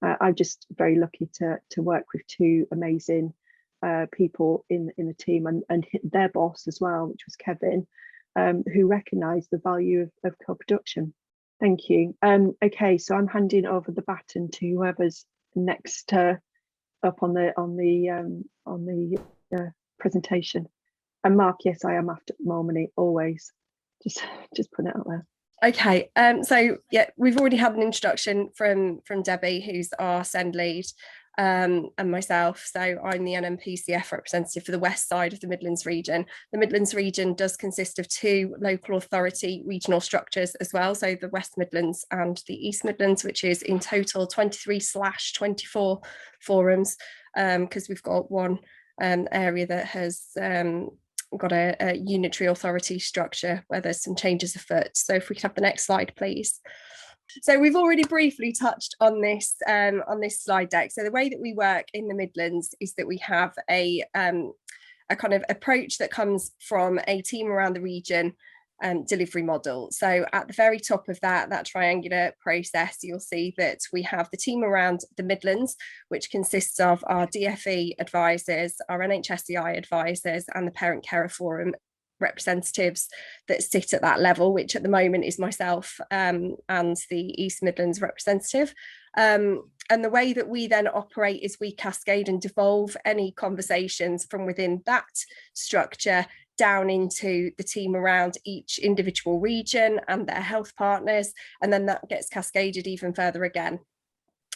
I'm just very lucky to work with 2 amazing people in the team, and their boss as well, which was Kevin, who recognised the value of co-production. Thank you. Okay, so I'm handing over the baton to whoever's next up on the presentation. And Mark, yes, I am after Mulroney, always. Just put it out there. Okay, so yeah, we've already had an introduction from Debbie, who's our SEND lead, and myself. So I'm the Nnpcf representative for the west side of the Midlands region. The Midlands region does consist of 2 local authority regional structures as well, so the West Midlands and the East Midlands, which is in total 23/24 forums, because we've got one area that has got a unitary authority structure where there's some changes afoot. So if we could have the next slide, please. So we've already briefly touched on this slide deck. So the way that we work in the Midlands is that we have a kind of approach that comes from a team around the region delivery model. So at the very top of that triangular process, you'll see that we have the team around the Midlands, which consists of our DFE advisors, our NHSEI advisors, and the Parent Carer Forum representatives that sit at that level, which at the moment is myself and the East Midlands representative. And the way that we then operate is we cascade and devolve any conversations from within that structure down into the team around each individual region and their health partners, and then that gets cascaded even further again.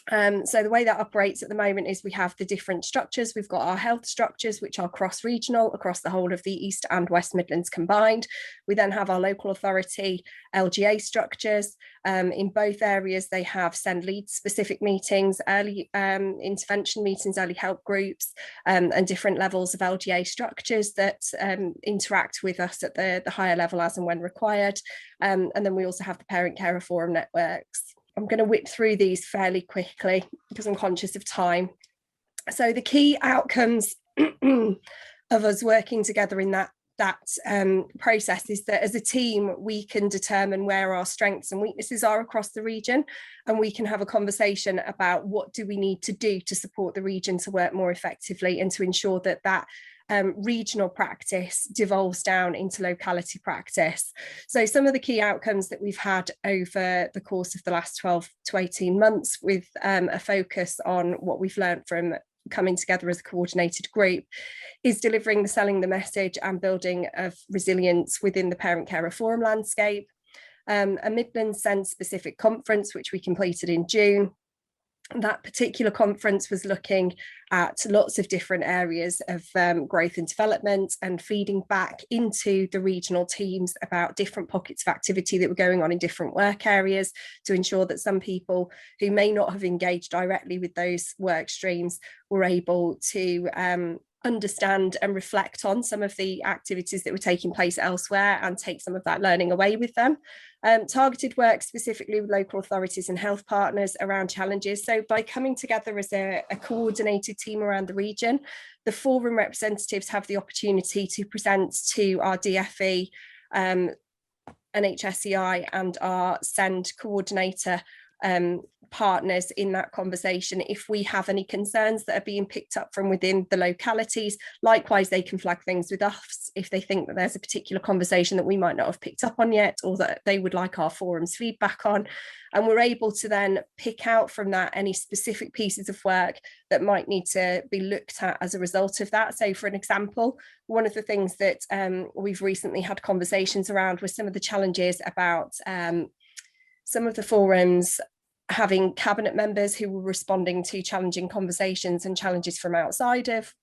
So the way that operates at the moment is we have the different structures. We've got our health structures, which are cross-regional across the whole of the East and West Midlands combined. We then have our local authority LGA structures. In both areas, they have SEND lead specific meetings, early intervention meetings, early help groups, and different levels of LGA structures that interact with us at the higher level as and when required. And then we also have the Parent Carer Forum networks. I'm going to whip through these fairly quickly because I'm conscious of time. So the key outcomes of us working together in that process is that as a team, we can determine where our strengths and weaknesses are across the region, and we can have a conversation about what do we need to do to support the region to work more effectively and to ensure that regional practice devolves down into locality practice. So some of the key outcomes that we've had over the course of the last 12 to 18 months with a focus on what we've learned from coming together as a coordinated group is delivering the selling the message and building of resilience within the Parent Carer Forum landscape. A Midlands SEND specific conference, which we completed in June. That particular conference was looking at lots of different areas of growth and development and feeding back into the regional teams about different pockets of activity that were going on in different work areas to ensure that some people who may not have engaged directly with those work streams were able to understand and reflect on some of the activities that were taking place elsewhere and take some of that learning away with them. Targeted work specifically with local authorities and health partners around challenges. So by coming together as a coordinated team around the region, the forum representatives have the opportunity to present to our DFE, NHSEI and our SEND coordinator partners in that conversation if we have any concerns that are being picked up from within the localities. Likewise, they can flag things with us if they think that there's a particular conversation that we might not have picked up on yet or that they would like our forum's feedback on, and we're able to then pick out from that any specific pieces of work that might need to be looked at as a result of that. So for an example, one of the things that we've recently had conversations around was some of the challenges about some of the forums having cabinet members who were responding to challenging conversations and challenges from outside of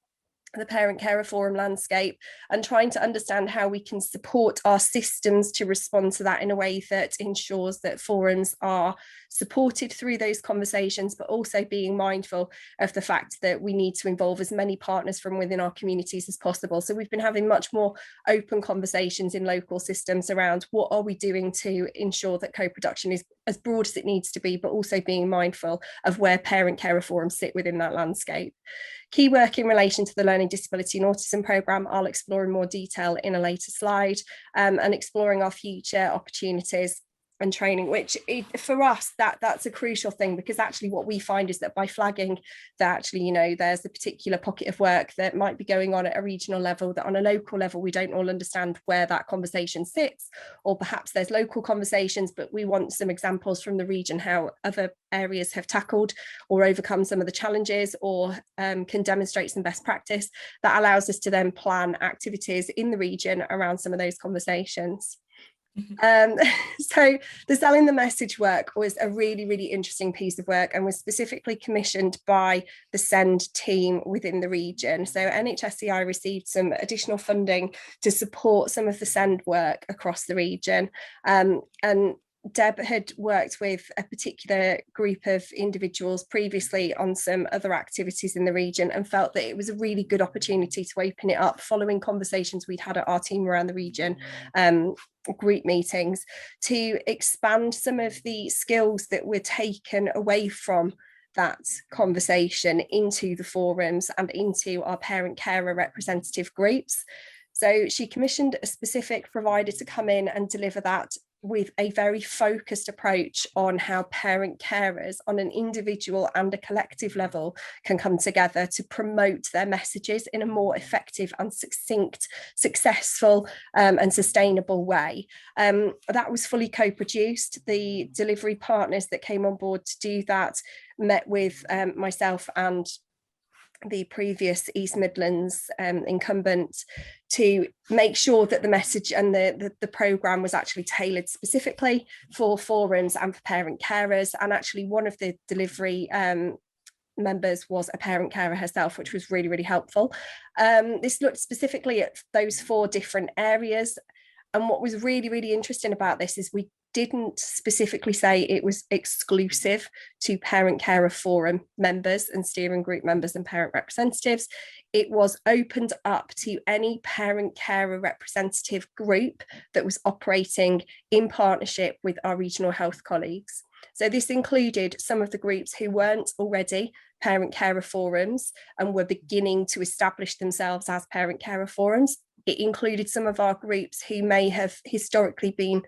the Parent Carer Forum landscape, and trying to understand how we can support our systems to respond to that in a way that ensures that forums are supported through those conversations, but also being mindful of the fact that we need to involve as many partners from within our communities as possible. So we've been having much more open conversations in local systems around what are we doing to ensure that co-production is as broad as it needs to be, but also being mindful of where Parent Carer Forums sit within that landscape. Key work in relation to the Learning Disability and Autism programme I'll explore in more detail in a later slide, and exploring our future opportunities and training, which for us that's a crucial thing, because actually what we find is that by flagging that actually, you know, there's a particular pocket of work that might be going on at a regional level, that on a local level we don't all understand where that conversation sits, or perhaps there's local conversations but we want some examples from the region how other areas have tackled or overcome some of the challenges, or can demonstrate some best practice that allows us to then plan activities in the region around some of those conversations. So the selling the message work was a really, really interesting piece of work, and was specifically commissioned by the SEND team within the region. So NHSE received some additional funding to support some of the SEND work across the region, and Deb had worked with a particular group of individuals previously on some other activities in the region, and felt that it was a really good opportunity to open it up following conversations we'd had at our team around the region, group meetings, to expand some of the skills that were taken away from that conversation into the forums and into our parent carer representative groups. So she commissioned a specific provider to come in and deliver that, with a very focused approach on how parent carers on an individual and a collective level can come together to promote their messages in a more effective and succinct, successful and sustainable way. That was fully co-produced. The delivery partners that came on board to do that met with myself and the previous East Midlands incumbent to make sure that the message and the programme was actually tailored specifically for forums and for parent carers. And actually one of the delivery members was a parent carer herself, which was really, really helpful. This looked specifically at those 4 different areas. And what was really, really interesting about this is we didn't specifically say it was exclusive to parent carer forum members and steering group members and parent representatives. It was opened up to any parent carer representative group that was operating in partnership with our regional health colleagues. So this included some of the groups who weren't already parent carer forums and were beginning to establish themselves as parent carer forums. It included some of our groups who may have historically been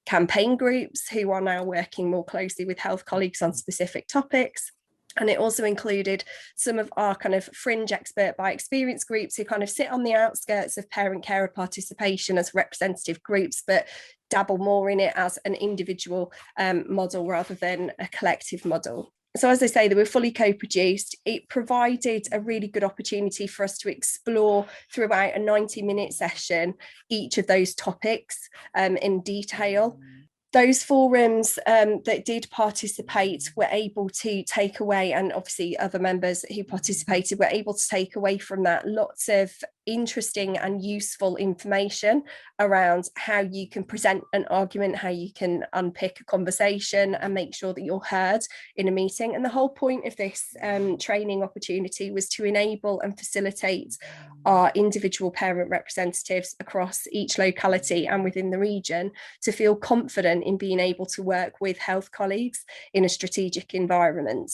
campaign groups, who are now working more closely with health colleagues on specific topics. And it also included some of our kind of fringe expert by experience groups who kind of sit on the outskirts of parent carer participation as representative groups, but dabble more in it as an individual model rather than a collective model. So as I say, they were fully co-produced. It provided a really good opportunity for us to explore throughout a 90-minute session each of those topics in detail. Those forums that did participate were able to take away, and obviously other members who participated were able to take away from that lots of interesting and useful information around how you can present an argument, how you can unpick a conversation and make sure that you're heard in a meeting. And the whole point of this training opportunity was to enable and facilitate our individual parent representatives across each locality and within the region to feel confident in being able to work with health colleagues in a strategic environment.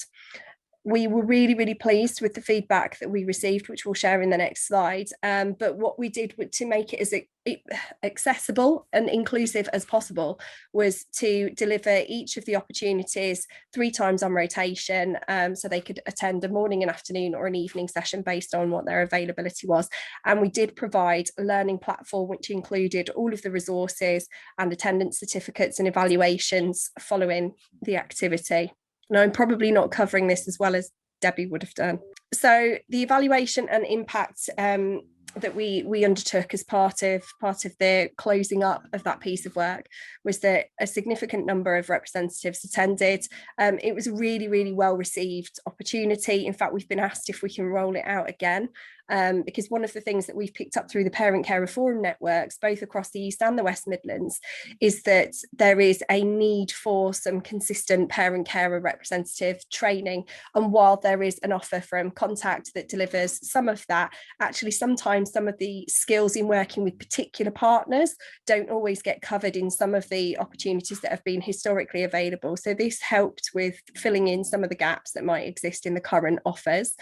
We were really, really pleased with the feedback that we received, which we'll share in the next slide. But what we did to make it as accessible and inclusive as possible was to deliver each of the opportunities 3 times on rotation, so they could attend a morning, an afternoon or an evening session based on what their availability was. And we did provide a learning platform which included all of the resources and attendance certificates and evaluations following the activity. Now, I'm probably not covering this as well as Debbie would have done. So the evaluation and impact that we undertook as part of the closing up of that piece of work was that a significant number of representatives attended. It was a really, really well received opportunity. In fact, we've been asked if we can roll it out again. Because one of the things that we've picked up through the parent carer forum networks, both across the East and the West Midlands, is that there is a need for some consistent parent carer representative training. And while there is an offer from Contact that delivers some of that, actually sometimes some of the skills in working with particular partners don't always get covered in some of the opportunities that have been historically available. So this helped with filling in some of the gaps that might exist in the current offers.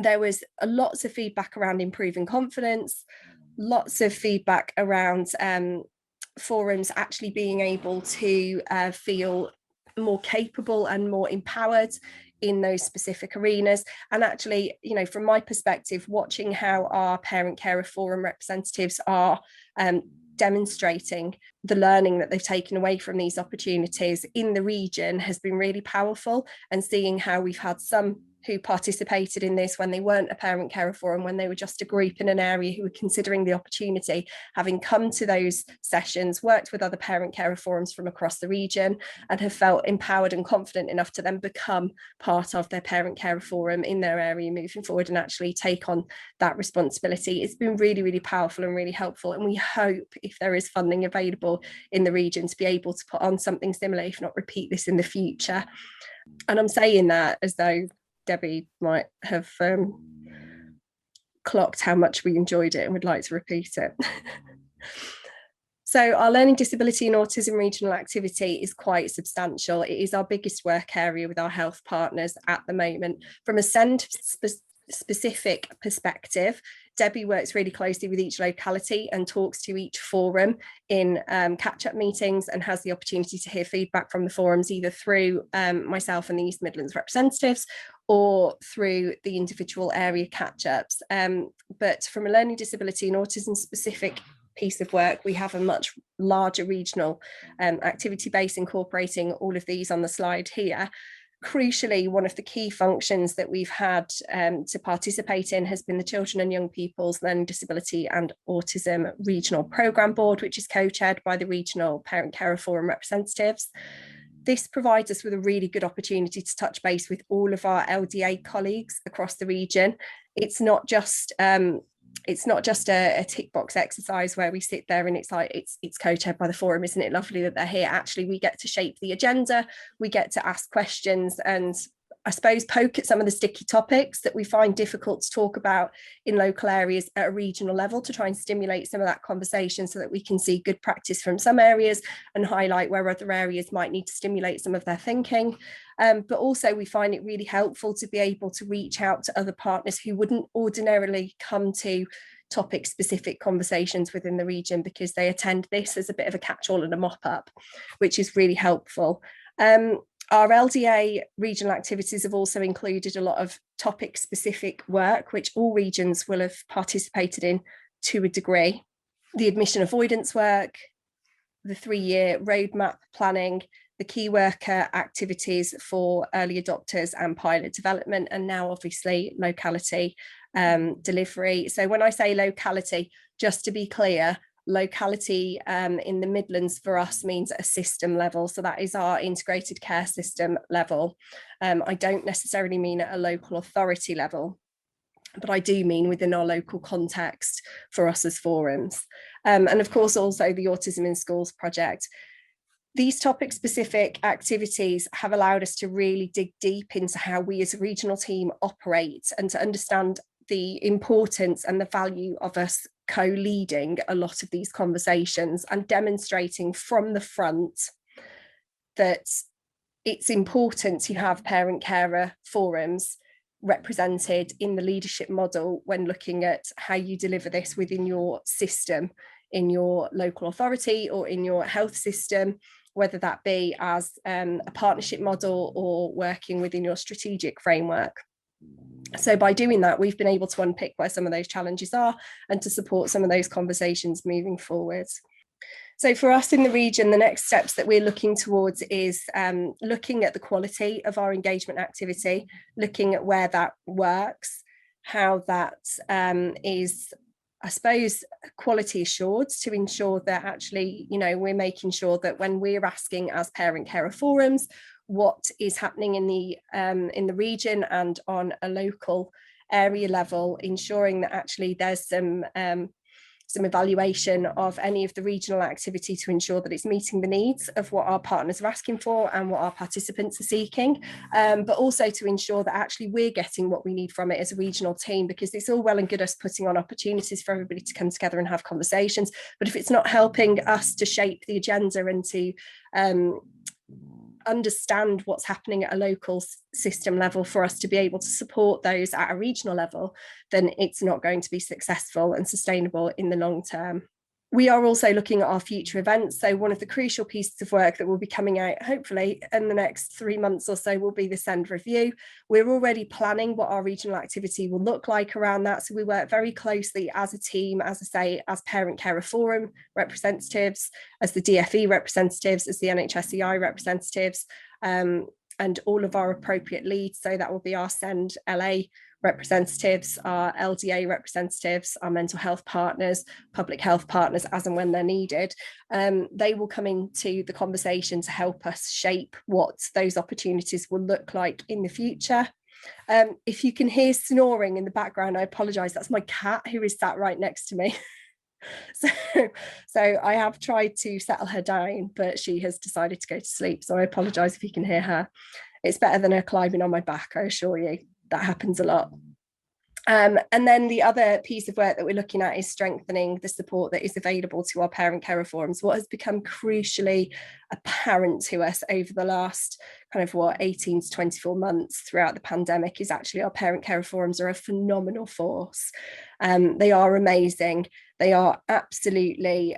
There was lots of feedback around improving confidence, lots of feedback around forums actually being able to feel more capable and more empowered in those specific arenas. And actually, you know, from my perspective, watching how our parent carer forum representatives are demonstrating the learning that they've taken away from these opportunities in the region has been really powerful, and seeing how we've had some who participated in this when they weren't a parent carer forum, when they were just a group in an area who were considering the opportunity, having come to those sessions, worked with other parent carer forums from across the region, and have felt empowered and confident enough to then become part of their parent carer forum in their area moving forward and actually take on that responsibility. It's been really, really powerful and really helpful. And we hope, if there is funding available in the region, to be able to put on something similar, if not repeat this in the future. And I'm saying that as though Debbie might have clocked how much we enjoyed it and would like to repeat it. So our learning disability and autism regional activity is quite substantial. It is our biggest work area with our health partners at the moment. From a SEND specific perspective, Debbie works really closely with each locality and talks to each forum in catch-up meetings, and has the opportunity to hear feedback from the forums either through myself and the East Midlands representatives or through the individual area catch-ups. But from a learning disability and autism specific piece of work, we have a much larger regional activity base incorporating all of these on the slide here. Crucially, one of the key functions that we've had to participate in has been the Children and Young People's Learning Disability and Autism Regional Programme Board, which is co-chaired by the Regional Parent Carer Forum representatives. This provides us with a really good opportunity to touch base with all of our LDA colleagues across the region. It's not just a tick box exercise where we sit there and it's like it's co-chaired by the forum. Isn't it lovely that they're here? Actually, we get to shape the agenda, we get to ask questions, and I suppose poke at some of the sticky topics that we find difficult to talk about in local areas at a regional level, to try and stimulate some of that conversation so that we can see good practice from some areas and highlight where other areas might need to stimulate some of their thinking. But also we find it really helpful to be able to reach out to other partners who wouldn't ordinarily come to topic specific conversations within the region, because they attend this as a bit of a catch-all and a mop-up, which is really helpful. Our LDA regional activities have also included a lot of topic specific work, which all regions will have participated in to a degree. The admission avoidance work, the 3-year roadmap planning, the key worker activities for early adopters and pilot development, and now obviously locality delivery. So when I say locality, just to be clear, locality in the Midlands for us means at a system level. So that is our integrated care system level. I don't necessarily mean at a local authority level, but I do mean within our local context for us as forums. And of course, also the Autism in Schools project. These topic specific activities have allowed us to really dig deep into how we as a regional team operate, and to understand the importance and the value of us co-leading a lot of these conversations and demonstrating from the front that it's important to have parent carer forums represented in the leadership model when looking at how you deliver this within your system, in your local authority or in your health system, whether that be as a partnership model or working within your strategic framework. So by doing that, we've been able to unpick where some of those challenges are and to support some of those conversations moving forward. So for us in the region, the next steps that we're looking towards is looking at the quality of our engagement activity, looking at where that works, how that is, I suppose, quality assured, to ensure that actually, you know, we're making sure that when we're asking as parent carer forums what is happening in the region and on a local area level, ensuring that actually there's some evaluation of any of the regional activity to ensure that it's meeting the needs of what our partners are asking for and what our participants are seeking, but also to ensure that actually we're getting what we need from it as a regional team, because it's all well and good us putting on opportunities for everybody to come together and have conversations, but if it's not helping us to shape the agenda and to understand what's happening at a local system level for us to be able to support those at a regional level, then it's not going to be successful and sustainable in the long term. We are also looking at our future events. So one of the crucial pieces of work that will be coming out, hopefully in the next 3 months or so, will be the SEND review. We're already planning what our regional activity will look like around that. So we work very closely as a team, as I say, as Parent Carer Forum representatives, as the DFE representatives, as the NHSEI representatives, and all of our appropriate leads. So that will be our SEND LA representatives, our LDA representatives, our mental health partners, public health partners, as and when they're needed. They will come into the conversation to help us shape what those opportunities will look like in the future. If you can hear snoring in the background, I apologise, that's my cat who is sat right next to me. So I have tried to settle her down, but she has decided to go to sleep. So I apologise if you can hear her. It's better than her climbing on my back, I assure you. That happens a lot. And then the other piece of work that we're looking at is strengthening the support that is available to our parent carer forums. What has become crucially apparent to us over the last 18 to 24 months throughout the pandemic is actually our parent carer forums are a phenomenal force. They are amazing. They are absolutely,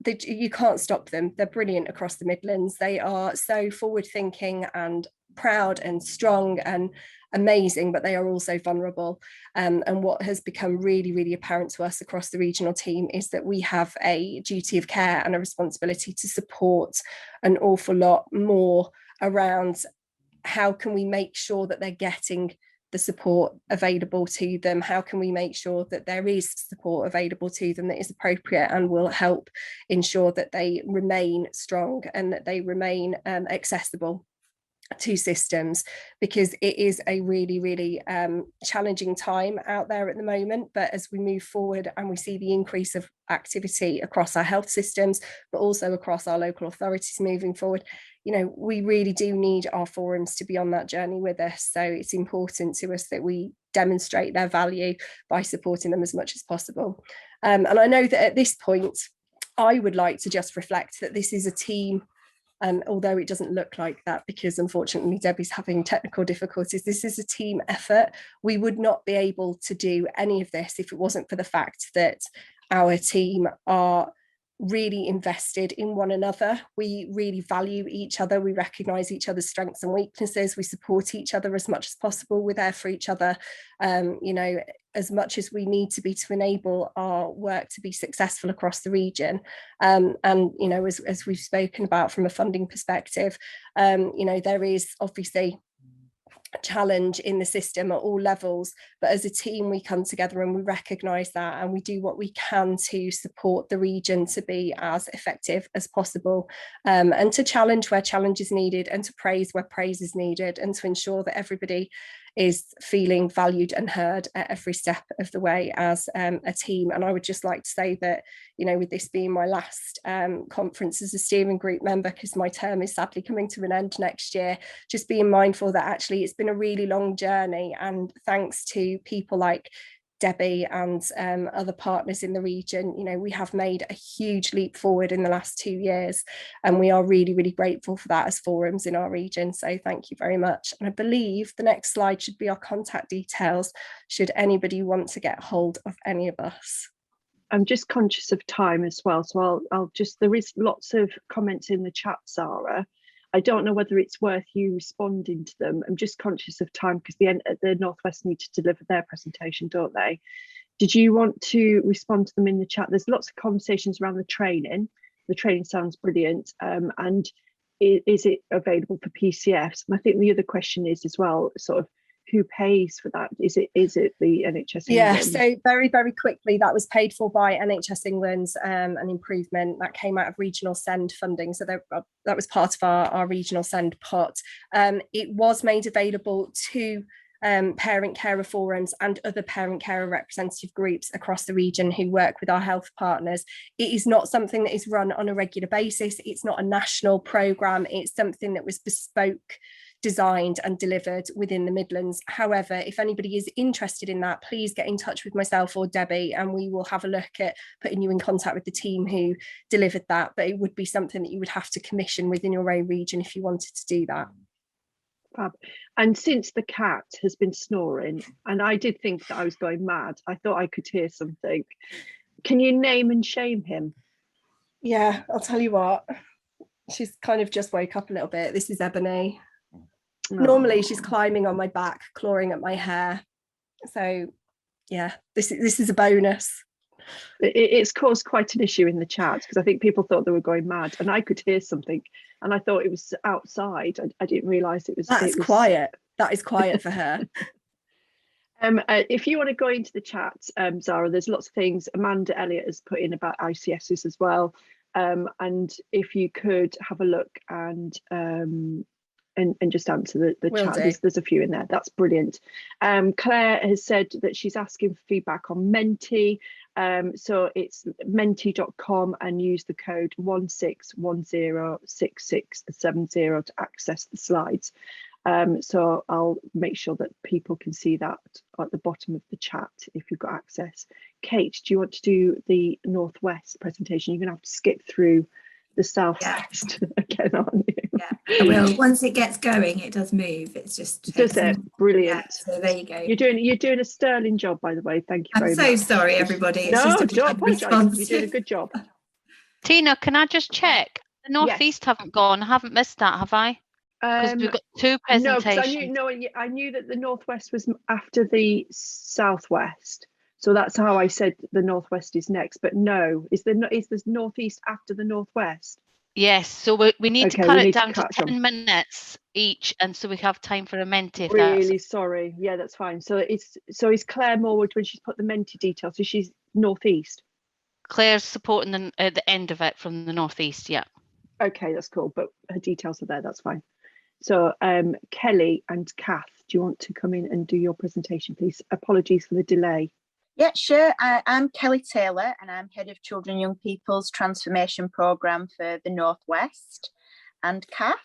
you can't stop them. They're brilliant across the Midlands. They are so forward thinking and proud and strong and amazing, but they are also vulnerable. And what has become really, really apparent to us across the regional team is that we have a duty of care and a responsibility to support an awful lot more around how can we make sure that they're getting the support available to them? How can we make sure that there is support available to them that is appropriate and will help ensure that they remain strong and that they remain accessible to systems, because it is a really, really challenging time out there at the moment. But as we move forward and we see the increase of activity across our health systems, but also across our local authorities moving forward, we really do need our forums to be on that journey with us. So it's important to us that we demonstrate their value by supporting them as much as possible. And I know that at this point, I would like to just reflect that this is a team. Although it doesn't look like that because unfortunately Debbie's having technical difficulties, this is a team effort. We would not be able to do any of this if it wasn't for the fact that our team are really invested in one another. We really value each other. We recognise each other's strengths and weaknesses. We support each other as much as possible. We're there for each other, as much as we need to be to enable our work to be successful across the region. As we've spoken about from a funding perspective, there is obviously challenge in the system at all levels, but as a team we come together and we recognise that and we do what we can to support the region to be as effective as possible, and to challenge where challenge is needed and to praise where praise is needed, and to ensure that everybody is feeling valued and heard at every step of the way as a team. And I would just like to say that, with this being my last conference as a steering group member, because my term is sadly coming to an end next year, just being mindful that actually it's been a really long journey, and thanks to people like Debbie and other partners in the region, we have made a huge leap forward in the last 2 years, and we are really, really grateful for that as forums in our region. So thank you very much. And I believe the next slide should be our contact details, should anybody want to get hold of any of us. I'm just conscious of time as well, so I'll just, there is lots of comments in the chat, Sarah. I don't know whether it's worth you responding to them. I'm just conscious of time because the Northwest need to deliver their presentation, don't they? Did you want to respond to them in the chat? There's lots of conversations around the training. The training sounds brilliant. And is it available for PCFs? And I think the other question is as well, sort of, who pays for that? Is it the NHS England? Yeah, so very, very quickly, that was paid for by NHS England's an improvement that came out of regional SEND funding. So that was part of our regional SEND pot. It was made available to parent carer forums and other parent carer representative groups across the region who work with our health partners. It is not something that is run on a regular basis. It's not a national programme. It's something that was bespoke, designed and delivered within the Midlands. However, if anybody is interested in that, please get in touch with myself or Debbie and we will have a look at putting you in contact with the team who delivered that. But it would be something that you would have to commission within your own region if you wanted to do that. Fab. And since the cat has been snoring, and I did think that I was going mad, I thought I could hear something. Can you name and shame him? Yeah, I'll tell you what. She's kind of just woke up a little bit. This is Ebony. Normally she's climbing on my back, clawing at my hair. So yeah, this is a bonus. It's caused quite an issue in the chat because I think people thought they were going mad, and I could hear something, and I thought it was outside. I didn't realise it was. That's quiet. That is quiet for her. If you want to go into the chat, Zara, there's lots of things. Amanda Elliott has put in about ICSs as well, and if you could have a look and just answer the chat. There's a few in there. That's brilliant. Claire has said that she's asking for feedback on Menti. So it's menti.com and use the code 16106670 to access the slides. So I'll make sure that people can see that at the bottom of the chat if you've got access. Kate, do you want to do the Northwest presentation? You're going to have to skip through the Southwest again, aren't you? Yeah, I will. Once it gets going, it does move. It's just does it? Brilliant. Yeah, so there you go. You're doing a sterling job, by the way. Thank you very much. I'm so sorry, everybody. It's no, just don't apologise. You're doing a good job. Tina, can I just check? The Northeast haven't gone. I haven't missed that, have I? Because we've got two presentations. No, I knew that the Northwest was after the Southwest. So that's how I said the Northwest is next. But no, is the Northeast after the Northwest? Yes, so we need to cut it down to 10 minutes each, and so we have time for a Menti. Really sorry. Yeah, that's fine. So is Claire Morwood, when she's put the Menti details, so she's Northeast? Claire's supporting the end of it from the Northeast, yeah. Okay, that's cool, but her details are there, that's fine. So Kelly and Kath, do you want to come in and do your presentation, please? Apologies for the delay. Yeah, sure. I'm Kelly Taylor and I'm Head of Children and Young People's Transformation Programme for the Northwest. And Kath?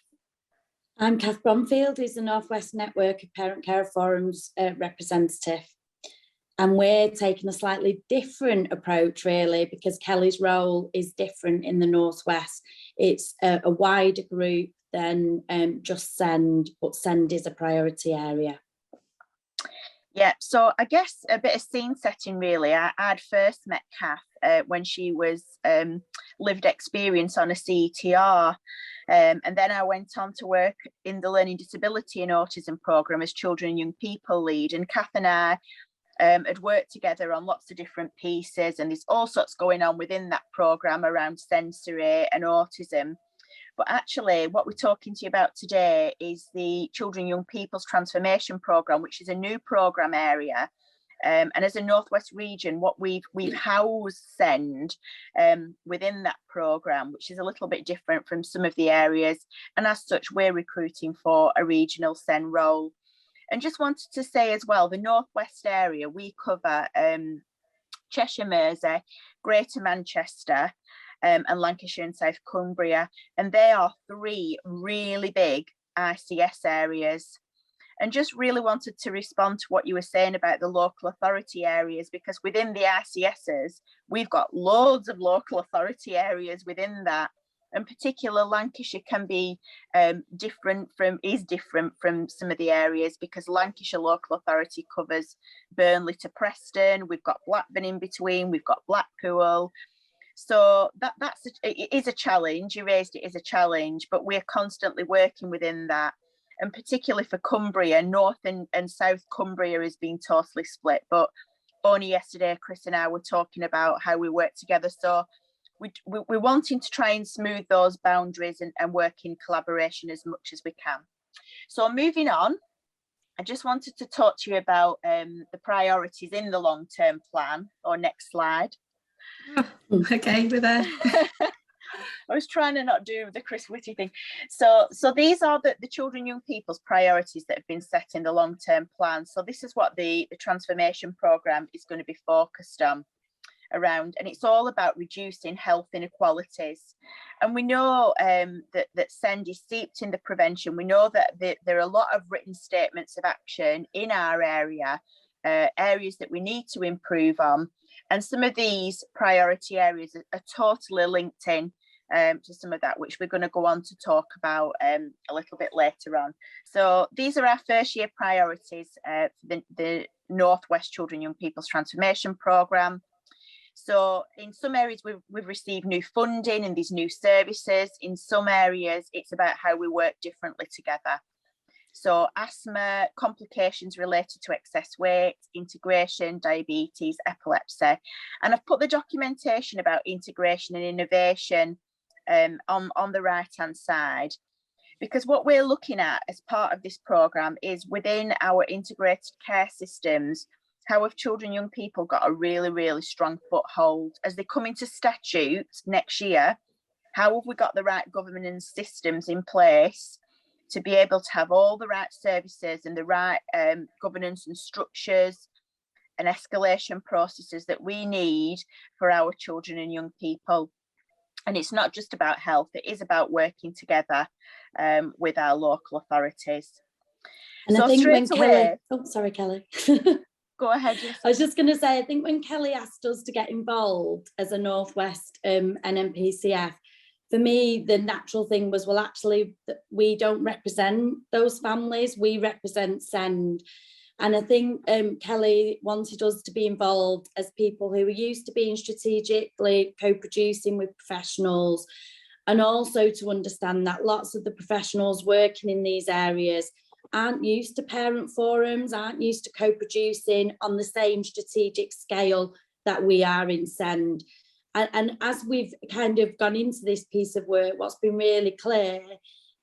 I'm Kath Bromfield, who's the Northwest Network of Parent Care Forums representative. And we're taking a slightly different approach, really, because Kelly's role is different in the Northwest. It's a wider group than just SEND, but SEND is a priority area. Yeah, so I guess a bit of scene setting, really. I'd first met Kath when she was lived experience on a CETR. And then I went on to work in the Learning Disability and Autism programme as Children and Young People lead. And Kath and I had worked together on lots of different pieces, and there's all sorts going on within that programme around sensory and autism. But actually, what we're talking to you about today is the Children and Young People's Transformation Programme, which is a new programme area. And as a Northwest region, what we've housed SEND within that programme, which is a little bit different from some of the areas. And as such, we're recruiting for a regional SEND role. And just wanted to say as well, the Northwest area, we cover Cheshire, Mersey, Greater Manchester, and Lancashire and South Cumbria, and they are three really big ICS areas. And just really wanted to respond to what you were saying about the local authority areas, because within the ICSs, we've got loads of local authority areas within that. In particular, Lancashire can be different from some of the areas, because Lancashire local authority covers Burnley to Preston, we've got Blackburn in between, we've got Blackpool. So it is a challenge. You raised it as a challenge, but we're constantly working within that. And particularly for Cumbria, North and South Cumbria is being totally split. But only yesterday, Chris and I were talking about how we work together. So we're wanting to try and smooth those boundaries and work in collaboration as much as we can. So moving on, I just wanted to talk to you about the priorities in the long-term plan, or next slide. Oh, okay, we're there. I was trying to not do the Chris Whitty thing. So these are the Children and Young People's priorities that have been set in the long-term plan. So this is what the transformation programme is going to be focused on around, and it's all about reducing health inequalities. And we know that SEND is steeped in the prevention. We know that there are a lot of written statements of action in our area, areas that we need to improve on. And some of these priority areas are totally linked in to some of that, which we're going to go on to talk about a little bit later on. So these are our first year priorities for the Northwest Children and Young People's Transformation Programme. So in some areas we've received new funding and these new services. In some areas it's about how we work differently together. So asthma, complications related to excess weight, integration, diabetes, epilepsy. And I've put the documentation about integration and innovation on the right-hand side, because what we're looking at as part of this programme is within our integrated care systems, how have children and young people got a really, really strong foothold as they come into statute next year? How have we got the right governance systems in place to be able to have all the right services and the right governance and structures and escalation processes that we need for our children and young people? And it's not just about health, it is about working together with our local authorities. And so I think when away, Kelly, sorry, Kelly. Go ahead. Yes. I was just going to say, I think when Kelly asked us to get involved as a North West Nnpcf, for me, the natural thing was, well, actually, we don't represent those families, we represent SEND. And I think Kelly wanted us to be involved as people who were used to being strategically co-producing with professionals, and also to understand that lots of the professionals working in these areas aren't used to parent forums, aren't used to co-producing on the same strategic scale that we are in SEND. And as we've kind of gone into this piece of work, what's been really clear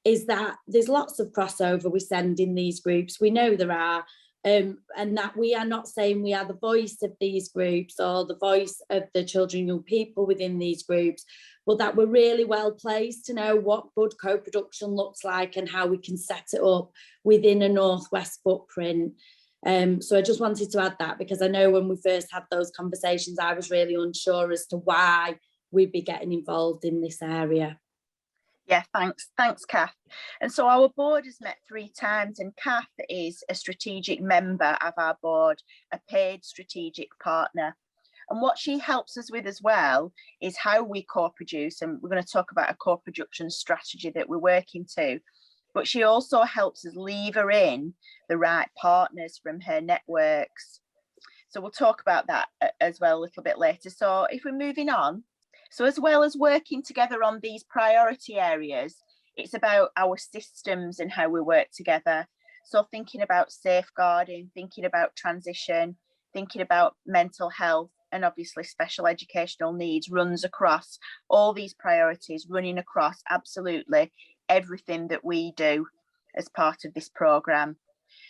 is that there's lots of crossover we send in these groups. We know there are, and that we are not saying we are the voice of these groups or the voice of the children and young people within these groups, but that we're really well placed to know what good co-production looks like and how we can set it up within a Northwest footprint. So I just wanted to add that, because I know when we first had those conversations, I was really unsure as to why we'd be getting involved in this area. Yeah, thanks, Kath. And so our board has met 3 times, and Kath is a strategic member of our board, a paid strategic partner. And what she helps us with as well is how we co-produce, and we're going to talk about a co-production strategy that we're working to. But she also helps us lever in the right partners from her networks. So we'll talk about that as well a little bit later. So if we're moving on, so as well as working together on these priority areas, it's about our systems and how we work together. So thinking about safeguarding, thinking about transition, thinking about mental health, and obviously special educational needs runs across all these priorities, running across absolutely everything that we do as part of this programme.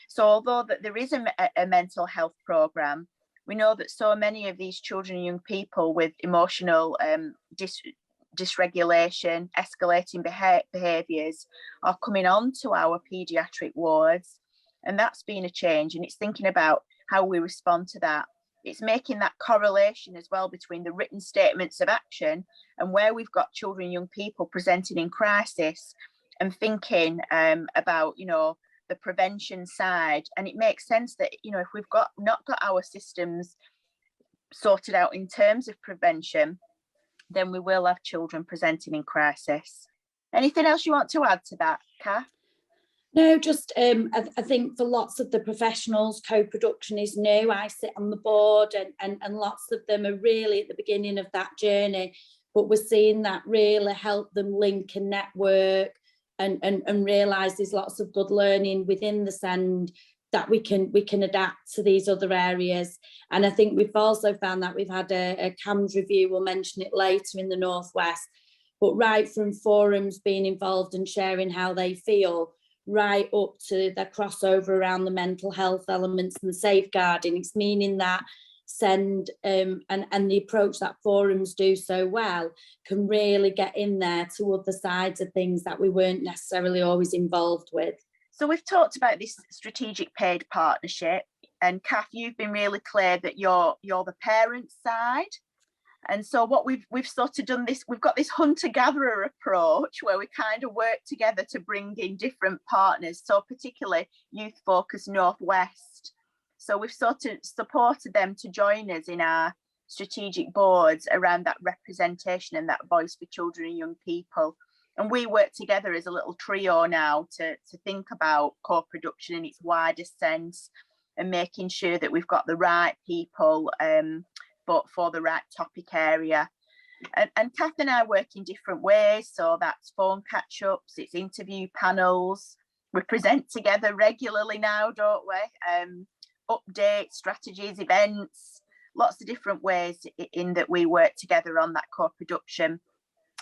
So although that there is a mental health programme, we know that so many of these children and young people with emotional dysregulation, escalating behaviours are coming on to our paediatric wards, and that's been a change, and it's thinking about how we respond to that. It's making that correlation as well between the written statements of action and where we've got children and young people presenting in crisis, and thinking about, you know, the prevention side. And it makes sense that, you know, if we've not got our systems sorted out in terms of prevention, then we will have children presenting in crisis. Anything else you want to add to that, Kath? No, just I think for lots of the professionals, co-production is new. I sit on the board, and lots of them are really at the beginning of that journey, but we're seeing that really help them link and network and realise there's lots of good learning within the SEND that we can adapt to these other areas. And I think we've also found that we've had a CAMS review, we'll mention it later, in the Northwest, but right from forums being involved and sharing how they feel, right up to the crossover around the mental health elements and the safeguarding. It's meaning that SEND and the approach that forums do so well can really get in there to other sides of things that we weren't necessarily always involved with. So we've talked about this strategic paid partnership, and Kath, you've been really clear that you're the parent side. And so what we've sort of done this, we've got this hunter-gatherer approach where we kind of work together to bring in different partners, so particularly Youth Focus Northwest. So we've sort of supported them to join us in our strategic boards around that representation and that voice for children and young people. And we work together as a little trio now to think about co-production in its widest sense, and making sure that we've got the right people for the right topic area. And Kath and I work in different ways, so that's phone catch-ups, it's interview panels, we present together regularly now, don't we? Updates, strategies, events, lots of different ways in that we work together on that co-production.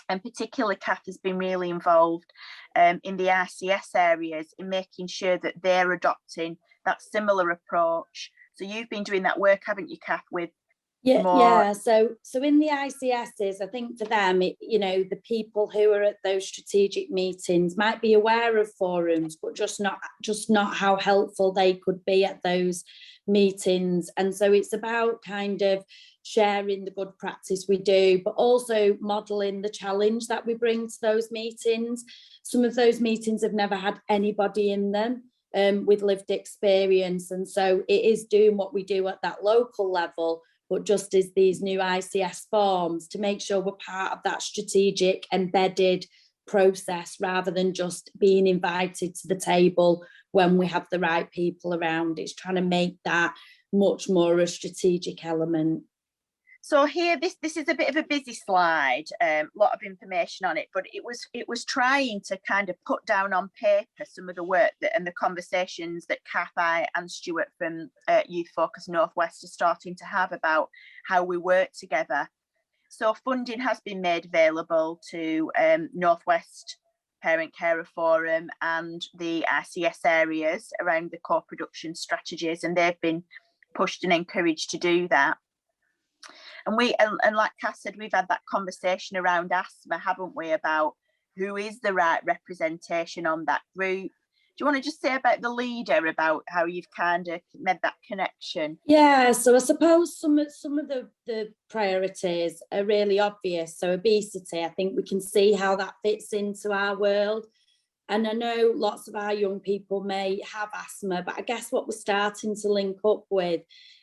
And particularly Kath has been really involved in the RCS areas in making sure that they're adopting that similar approach. So you've been doing that work, haven't you, Kath, with Yeah. So in the ICSs, I think for them, you know, the people who are at those strategic meetings might be aware of forums, but just not how helpful they could be at those meetings. And so it's about kind of sharing the good practice we do, but also modeling the challenge that we bring to those meetings. Some of those meetings have never had anybody in them with lived experience, and so it is doing what we do at that local level, but just as these new ICS forms to make sure we're part of that strategic embedded process rather than just being invited to the table when we have the right people around. It's trying to make that much more a strategic element. So here, this is a bit of a busy slide, a lot of information on it, but it was trying to kind of put down on paper some of the work and the conversations that Kath, I and Stuart from Youth Focus Northwest are starting to have about how we work together. So funding has been made available to Northwest Parent Carer Forum and the RCS areas around the co-production strategies, and they've been pushed and encouraged to do that. And like Kath said, we've had that conversation around asthma, haven't we, about who is the right representation on that group. Do you want to just say about the leader, about how you've kind of made that connection? Yeah, so I suppose some of the priorities are really obvious. So obesity, I think we can see how that fits into our world. And I know lots of our young people may have asthma, but I guess what we're starting to link up with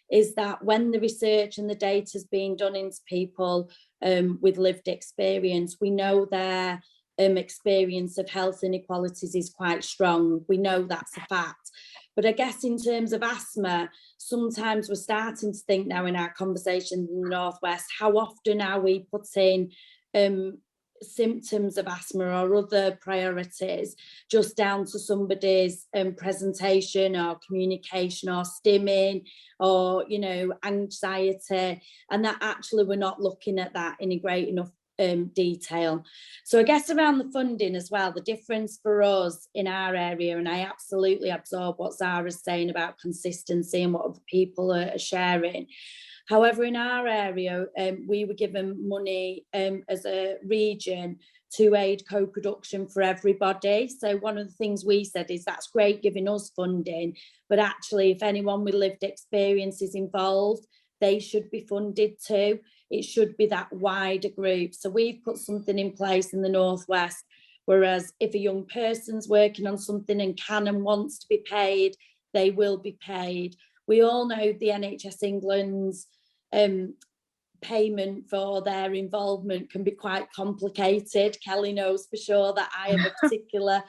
is that when the research and the data is being done into people with lived experience, we know their experience of health inequalities is quite strong. We know that's a fact. But I guess in terms of asthma, sometimes we're starting to think now in our conversations in the Northwest, how often are we putting symptoms of asthma or other priorities just down to somebody's presentation or communication or stimming or, you know, anxiety, and that actually we're not looking at that in a great enough detail. So I guess around the funding as well, the difference for us in our area, and I absolutely absorb what Zara's saying about consistency and what other people are sharing. However, in our area, we were given money as a region to aid co-production for everybody. So one of the things we said is that's great giving us funding, but actually if anyone with lived experience is involved, they should be funded too. It should be that wider group. So we've put something in place in the Northwest, whereas if a young person's working on something and can and wants to be paid, they will be paid. We all know the NHS England's payment for their involvement can be quite complicated. Kelly knows for sure that I have a particular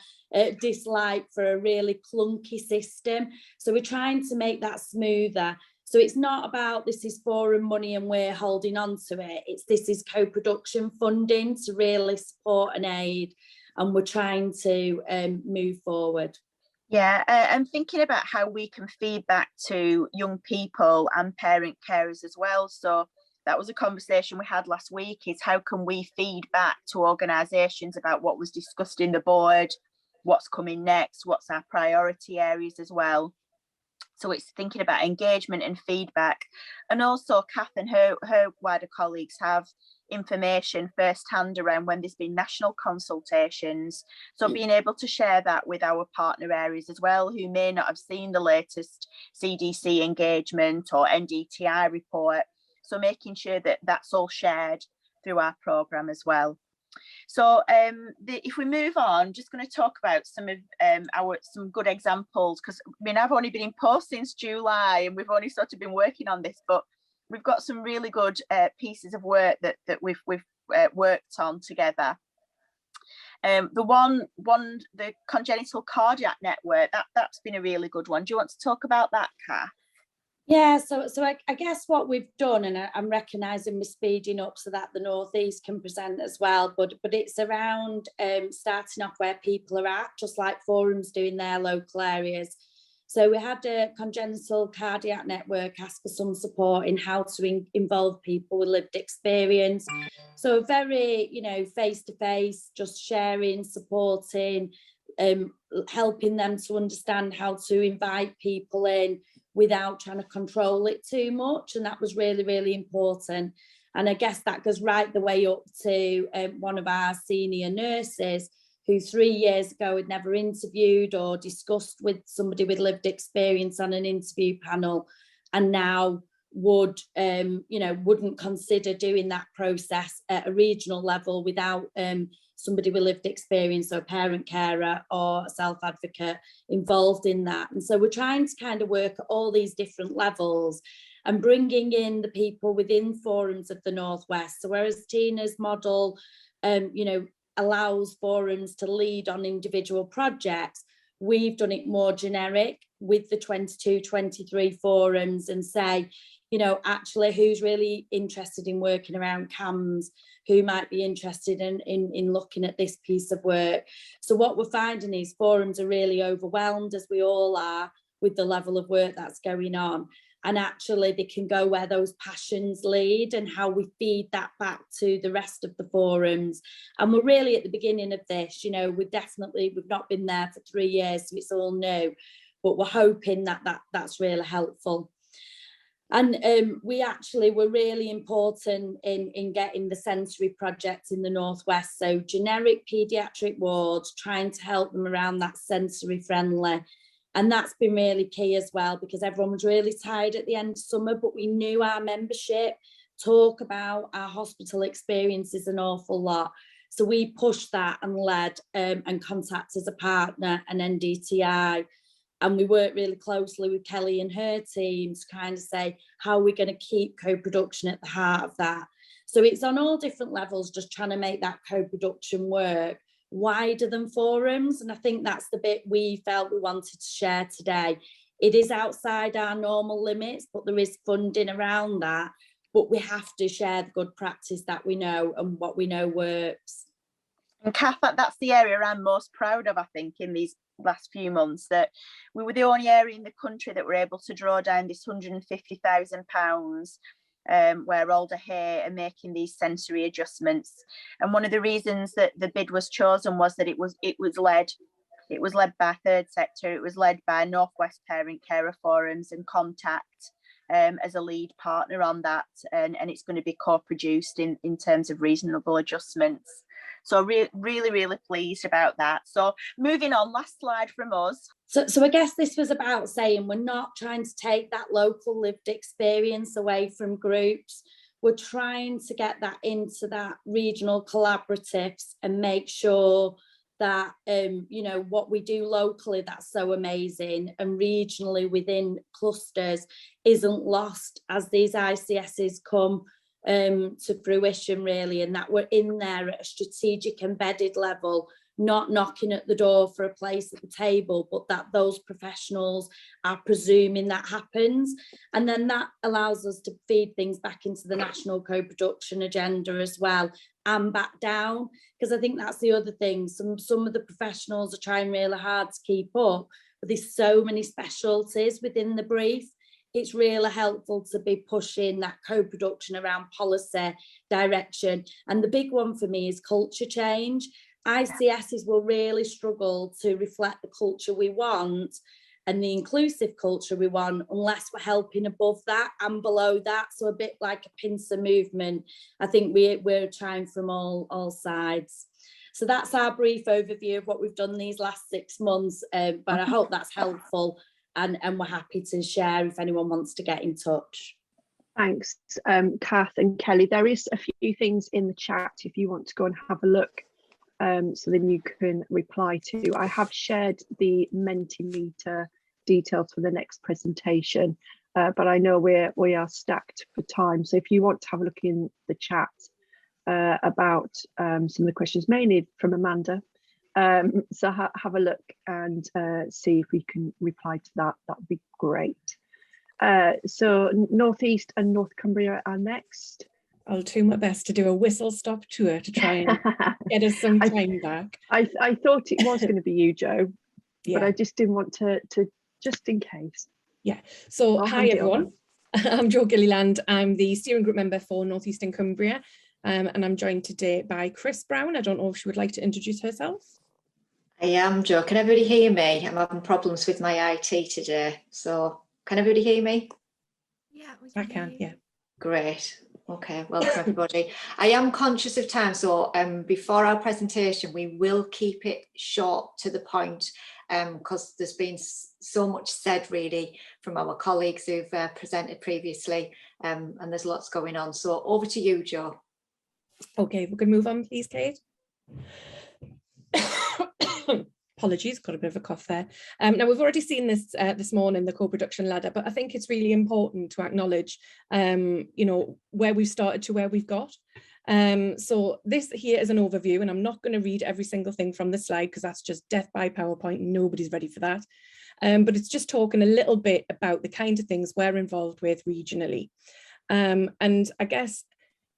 dislike for a really clunky system. So we're trying to make that smoother. So it's not about this is forum money and we're holding on to it. This is co-production funding to really support and aid, and we're trying to move forward. Yeah, I'm thinking about how we can feed back to young people and parent carers as well. So that was a conversation we had last week, is how can we feed back to organisations about what was discussed in the board, what's coming next, what's our priority areas as well. So it's thinking about engagement and feedback. And also Kath and her wider colleagues have information firsthand around when there's been national consultations. So being able to share that with our partner areas as well, who may not have seen the latest CDC engagement or NDTI report. So making sure that that's all shared through our programme as well. So if we move on, just going to talk about some of some good examples, because I mean I've only been in post since July and we've only sort of been working on this, but we've got some really good pieces of work that we've worked on together. The Congenital Cardiac Network, that's been a really good one. Do you want to talk about that, Kath? Yeah, so I guess what we've done, and I'm recognising we're speeding up so that the North East can present as well, but it's around starting off where people are at, just like forums do in their local areas. So we had a Congenital Cardiac Network ask for some support in how to involve people with lived experience. So very, face-to-face, just sharing, supporting, helping them to understand how to invite people in without trying to control it too much. And that was really, really important. And I guess that goes right the way up to one of our senior nurses who 3 years ago had never interviewed or discussed with somebody with lived experience on an interview panel, and now would, wouldn't consider doing that process at a regional level without somebody with lived experience, or a parent carer or a self-advocate involved in that. And so we're trying to kind of work at all these different levels and bringing in the people within forums of the Northwest. So whereas Tina's model, allows forums to lead on individual projects, we've done it more generic with the 22-23 forums and say, actually who's really interested in working around CAMS, who might be interested in looking at this piece of work. So what we're finding is forums are really overwhelmed, as we all are, with the level of work that's going on. And actually they can go where those passions lead and how we feed that back to the rest of the forums. And we're really at the beginning of this, we've not been there for 3 years, so it's all new, but we're hoping that's really helpful. And we actually were really important in getting the sensory project in the Northwest. So generic paediatric wards, trying to help them around that sensory friendly. And that's been really key as well, because everyone was really tired at the end of summer, but we knew our membership talk about our hospital experiences an awful lot. So we pushed that and led and contacted as a partner an NDTI. And we worked really closely with Kelly and her team to kind of say, how are we going to keep co-production at the heart of that? So it's on all different levels, just trying to make that co-production work wider than forums. And I think that's the bit we felt we wanted to share today. It is outside our normal limits, but there is funding around that. But we have to share the good practice that we know and what we know works. And Kath, that's the area I'm most proud of, I think, in these last few months, that we were the only area in the country that were able to draw down this £150,000 where Alder Hay are making these sensory adjustments. And one of the reasons that the bid was chosen was that it was led by third sector. It was led by Northwest Parent Carer Forums and Contact as a lead partner on that, and it's going to be co-produced in terms of reasonable adjustments. So really pleased about that. So moving on, last slide from us. So I guess this was about saying we're not trying to take that local lived experience away from groups. We're trying to get that into that regional collaboratives and make sure that, what we do locally that's so amazing and regionally within clusters isn't lost as these ICSs come to fruition, really, and that we're in there at a strategic embedded level, not knocking at the door for a place at the table, but that those professionals are presuming that happens. And then that allows us to feed things back into the national co-production agenda as well, and back down, because I think that's the other thing. Some of the professionals are trying really hard to keep up, but there's so many specialties within the brief. It's really helpful to be pushing that co-production around policy direction. And the big one for me is culture change. ICSs will really struggle to reflect the culture we want and the inclusive culture we want unless we're helping above that and below that. So a bit like a pincer movement. I think we're trying from all sides. So that's our brief overview of what we've done these last 6 months, but I hope that's helpful. And we're happy to share if anyone wants to get in touch. Thanks, Kath and Kelly. There is a few things in the chat if you want to go and have a look, so then you can reply to. I have shared the Mentimeter details for the next presentation, but I know we are stacked for time. So if you want to have a look in the chat about some of the questions, mainly from Amanda, so have a look and see if we can reply to that. That would be great. So North East and North Cumbria are next. I'll do my best to do a whistle stop tour to try and get us some time back. I thought it was going to be you, Jo, yeah. but I just didn't want to just in case. Yeah. So I'll hi everyone. I'm Jo Gilliland. I'm the steering group member for North Eastern Cumbria, and I'm joined today by Chris Brown. I don't know if she would like to introduce herself. I am, Jo. Can everybody hear me? I'm having problems with my IT today. So can everybody hear me? Yeah, I can. Yeah. Great. Okay, welcome everybody. I am conscious of time, so before our presentation, we will keep it short to the point, because there's been so much said really from our colleagues who've presented previously, and there's lots going on. So over to you, Jo. Okay, we can move on, please, Kate. Apologies, got a bit of a cough there. Now we've already seen this this morning, the co-production ladder, but I think it's really important to acknowledge, you know, where we've started to where we've got. So this here is an overview, and I'm not going to read every single thing from the slide because that's just death by PowerPoint. Nobody's ready for that. But it's just talking a little bit about the kind of things we're involved with regionally. And I guess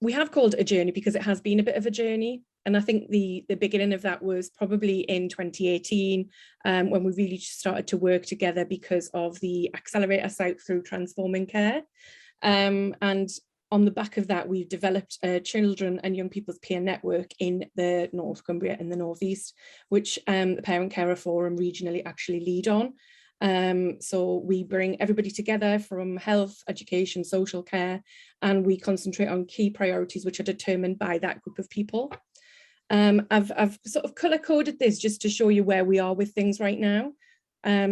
we have called it a journey because it has been a bit of a journey. And I think the beginning of that was probably in 2018, when we really started to work together because of the accelerator site through Transforming Care. And on the back of that, we've developed a children and young people's peer network in the North Cumbria and the North East, which the Parent Carer Forum regionally actually lead on. So we bring everybody together from health, education, social care, and we concentrate on key priorities which are determined by that group of people. I've sort of color-coded this just to show you where we are with things right now.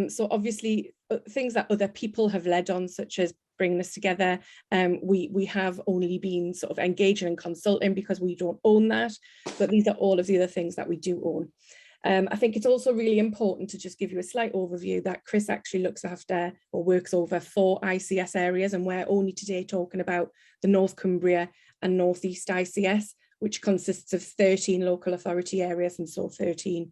So obviously things that other people have led on, such as bringing us together, we have only been sort of engaging and consulting because we don't own that, but these are all of the other things that we do own. I think it's also really important to just give you a slight overview that Chris actually looks after or works over 4 ICS areas, and we're only today talking about the North Cumbria and North East ICS, which consists of 13 local authority areas and so 13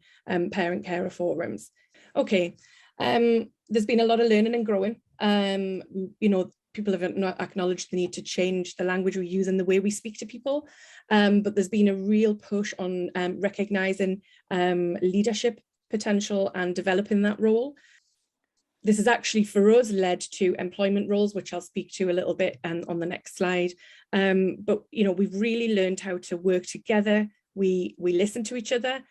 parent carer forums. Okay, there's been a lot of learning and growing. You know, people have not acknowledged the need to change the language we use and the way we speak to people, but there's been a real push on recognising leadership potential and developing that role. This has actually for us led to employment roles, which I'll speak to a little bit on the next slide. But you know, we've really learned how to work together. We listen to each other.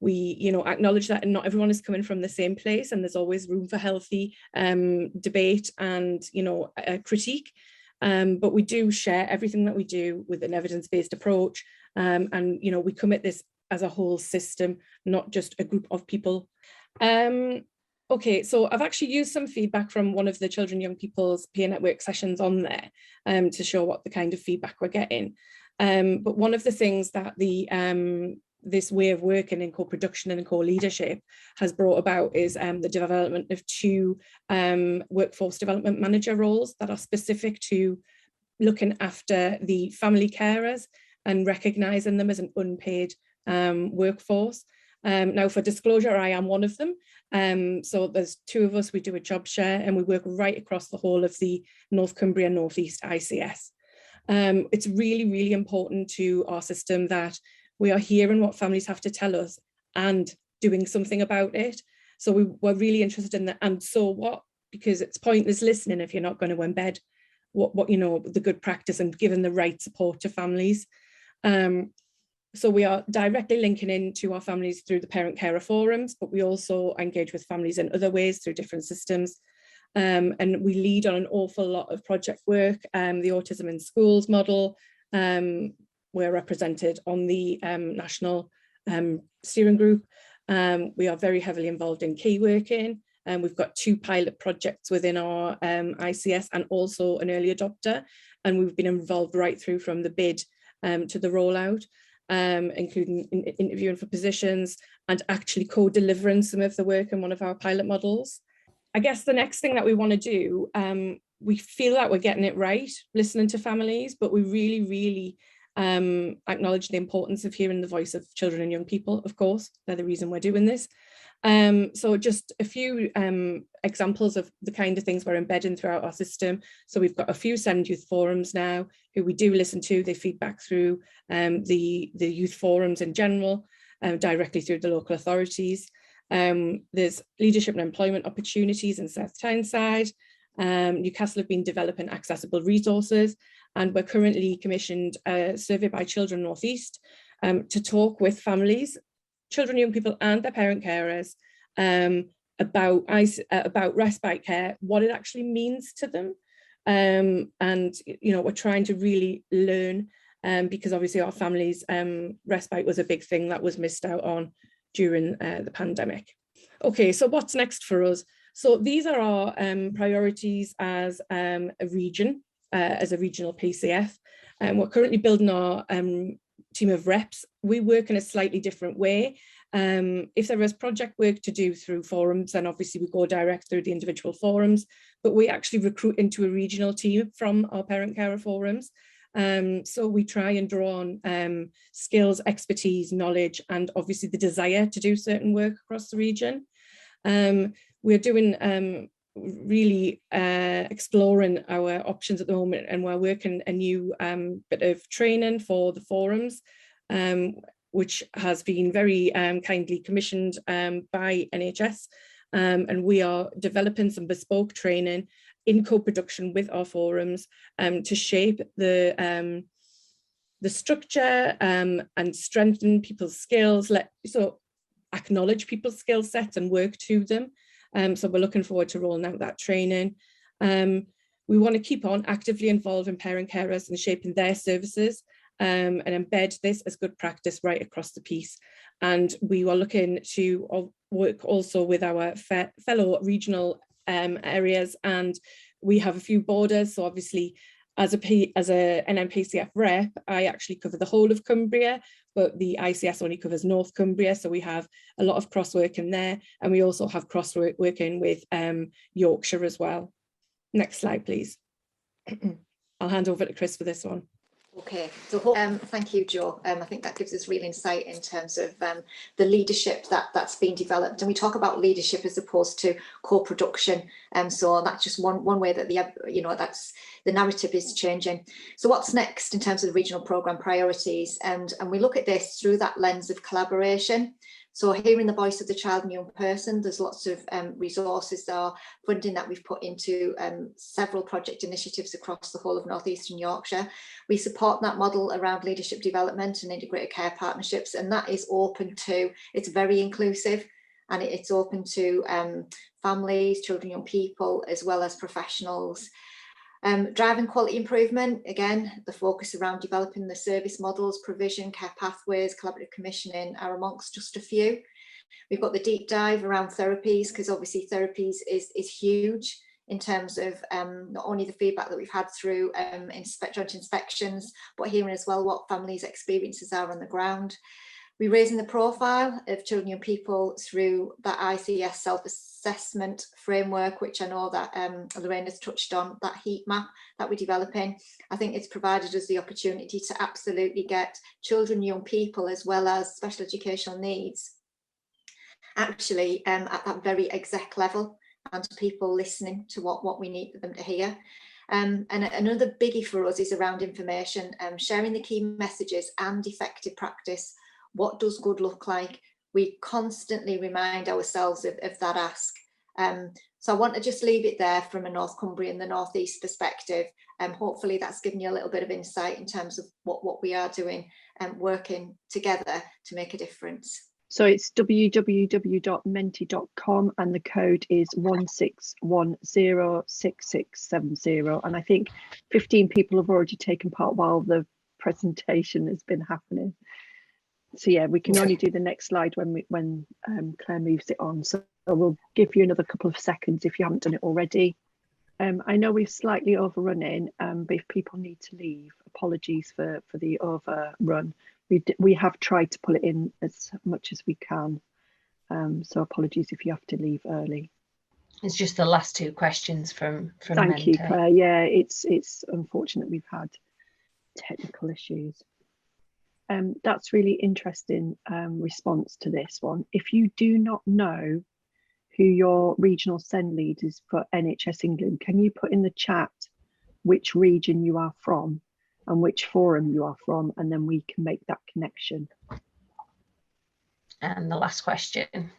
We, you know, acknowledge that not everyone is coming from the same place, and there's always room for healthy debate and, you know, critique. But we do share everything that we do with an evidence-based approach, and you know, we come at this as a whole system, not just a group of people. Okay, so I've actually used some feedback from one of the Children Young People's peer network sessions on there to show what the kind of feedback we're getting. But one of the things that this way of working in co-production and co-leadership has brought about is the development of 2 workforce development manager roles that are specific to looking after the family carers and recognising them as an unpaid workforce. Now, for disclosure, I am one of them. So there's 2 of us, we do a job share and we work right across the whole of the North Cumbria North East ICS. It's really, really important to our system that we are hearing what families have to tell us and doing something about it. So we're really interested in that. And so what, because it's pointless listening if you're not going to embed what you know, the good practice and giving the right support to families. So we are directly linking into our families through the parent carer forums, but we also engage with families in other ways through different systems. And we lead on an awful lot of project work, the Autism in Schools model. We're represented on the national steering group. We are very heavily involved in key working, and we've got 2 pilot projects within our ICS and also an early adopter. And we've been involved right through from the bid to the rollout, including interviewing for positions and actually co-delivering some of the work in one of our pilot models. I guess the next thing that we want to do, we feel that we're getting it right, listening to families, but we really, really acknowledge the importance of hearing the voice of children and young people, of course. They're the reason we're doing this. So just a few examples of the kind of things we're embedding throughout our system. So we've got a few Send Youth forums now who we do listen to. They feedback through the youth forums in general, directly through the local authorities. There's leadership and employment opportunities in South Tyneside. Newcastle have been developing accessible resources, and we're currently commissioned a survey by Children North East to talk with families, children, young people and their parent carers about respite care, what it actually means to them. And, you know, we're trying to really learn because obviously our families, respite was a big thing that was missed out on during the pandemic. Okay, so what's next for us? So these are our priorities as a region, as a regional PCF. We're currently building our team of reps. We work in a slightly different way. If there is project work to do through forums, then obviously we go direct through the individual forums, but we actually recruit into a regional team from our parent carer forums. So we try and draw on skills, expertise, knowledge, and obviously the desire to do certain work across the region. We're doing really exploring our options at the moment, and we're working a new bit of training for the forums, which has been very kindly commissioned by NHS, and we are developing some bespoke training in co-production with our forums to shape the structure and strengthen people's skills, so acknowledge people's skill sets and work to them. So we're looking forward to rolling out that training. We want to keep on actively involving parent carers and shaping their services and embed this as good practice right across the piece. And we are looking to work also with our fellow regional areas, and we have a few borders. So obviously as a Nnpcf rep, I actually cover the whole of Cumbria, but the ICS only covers North Cumbria. So we have a lot of cross working there, and we also have cross working with Yorkshire as well. Next slide, please. I'll hand over to Chris for this one. Okay, so thank you, Jo. I think that gives us real insight in terms of the leadership that's been developed, and we talk about leadership as opposed to co-production. So that's just one way that that's the narrative is changing. So what's next in terms of the regional programme priorities, and we look at this through that lens of collaboration. So hearing the voice of the child and young person, there's lots of resources there, funding that we've put into several project initiatives across the whole of North Eastern Yorkshire. We support that model around leadership development and integrated care partnerships, and that is open to, it's very inclusive, and it's open to families, children, young people, as well as professionals. Driving quality improvement, again, the focus around developing the service models, provision, care pathways, collaborative commissioning are amongst just a few. We've got the deep dive around therapies, because obviously therapies is huge in terms of not only the feedback that we've had through joint inspections, but hearing as well what families' experiences are on the ground. We're raising the profile of children and young people through that ICS self-assessment framework, which I know that Lorraine has touched on, that heat map that we're developing. I think it's provided us the opportunity to absolutely get children, young people, as well as special educational needs, actually at that very exec level, and people listening to what we need them to hear. And another biggie for us is around information, sharing the key messages and effective practice. What does good look like? We constantly remind ourselves of that ask. So I want to just leave it there from a North Cumbrian, the North East perspective. Hopefully that's given you a little bit of insight in terms of what we are doing and working together to make a difference. So it's www.menti.com, and the code is 16106670. And I think 15 people have already taken part while the presentation has been happening. So yeah, we can only do the next slide when Claire moves it on. So we'll give you another couple of seconds if you haven't done it already. I know we're slightly overrunning, but if people need to leave, apologies for the overrun. We have tried to pull it in as much as we can. So apologies if you have to leave early. It's just the last two questions from Thank you, Claire. Yeah, it's unfortunate we've had technical issues. That's really interesting response to this one. If you do not know who your regional SEND lead is for NHS England, can you put in the chat which region you are from and which forum you are from, and then we can make that connection. And the last question.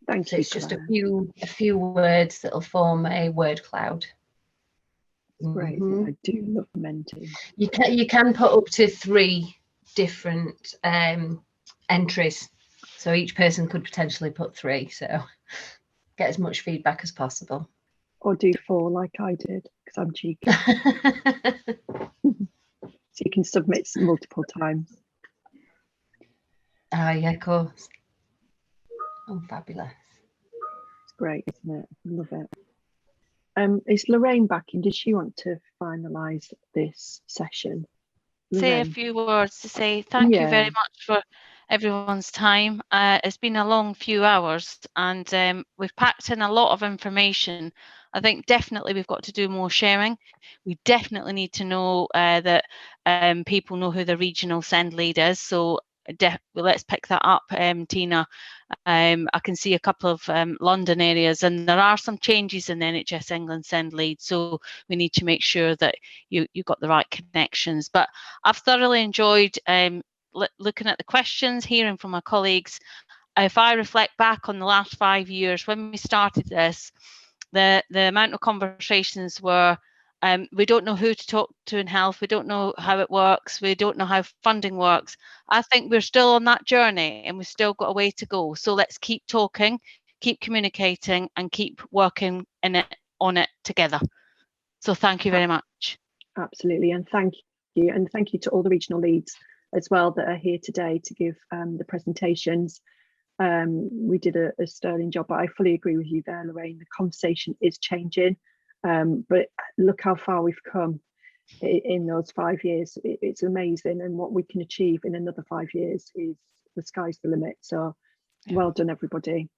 Thank so you, it's just Claire. a few words that'll form a word cloud. Great. I do love mentoring. You can put up to 3 different entries, so each person could potentially put 3, so get as much feedback as possible. Or do 4 like I did, because I'm cheeky. So you can submit multiple times. Ah, yeah, of course. Oh, fabulous. It's great, isn't it? I love it. Is Lorraine back in? Did she want to finalise this session? Say a Lorraine? few words to say thank you very Yeah. much for everyone's time. It's been a long few hours, and we've packed in a lot of information. I think definitely we've got to do more sharing. We definitely need to know that people know who the regional SEND lead is. So let's pick that up, Tina. I can see a couple of London areas, and there are some changes in the NHS England SEND lead, so we need to make sure that you got the right connections. But I've thoroughly enjoyed looking at the questions, hearing from my colleagues. If I reflect back on the last 5 years, when we started this, the amount of conversations were, we don't know who to talk to in health, we don't know how it works, we don't know how funding works. I think we're still on that journey and we've still got a way to go. So let's keep talking, keep communicating, and keep working on it together. So thank you very much. Absolutely, and thank you. And thank you to all the regional leads as well that are here today to give the presentations. We did a sterling job, but I fully agree with you there, Lorraine. The conversation is changing, but look how far we've come in those 5 years. It's amazing, and what we can achieve in another 5 years is the sky's the limit. So well done, everybody.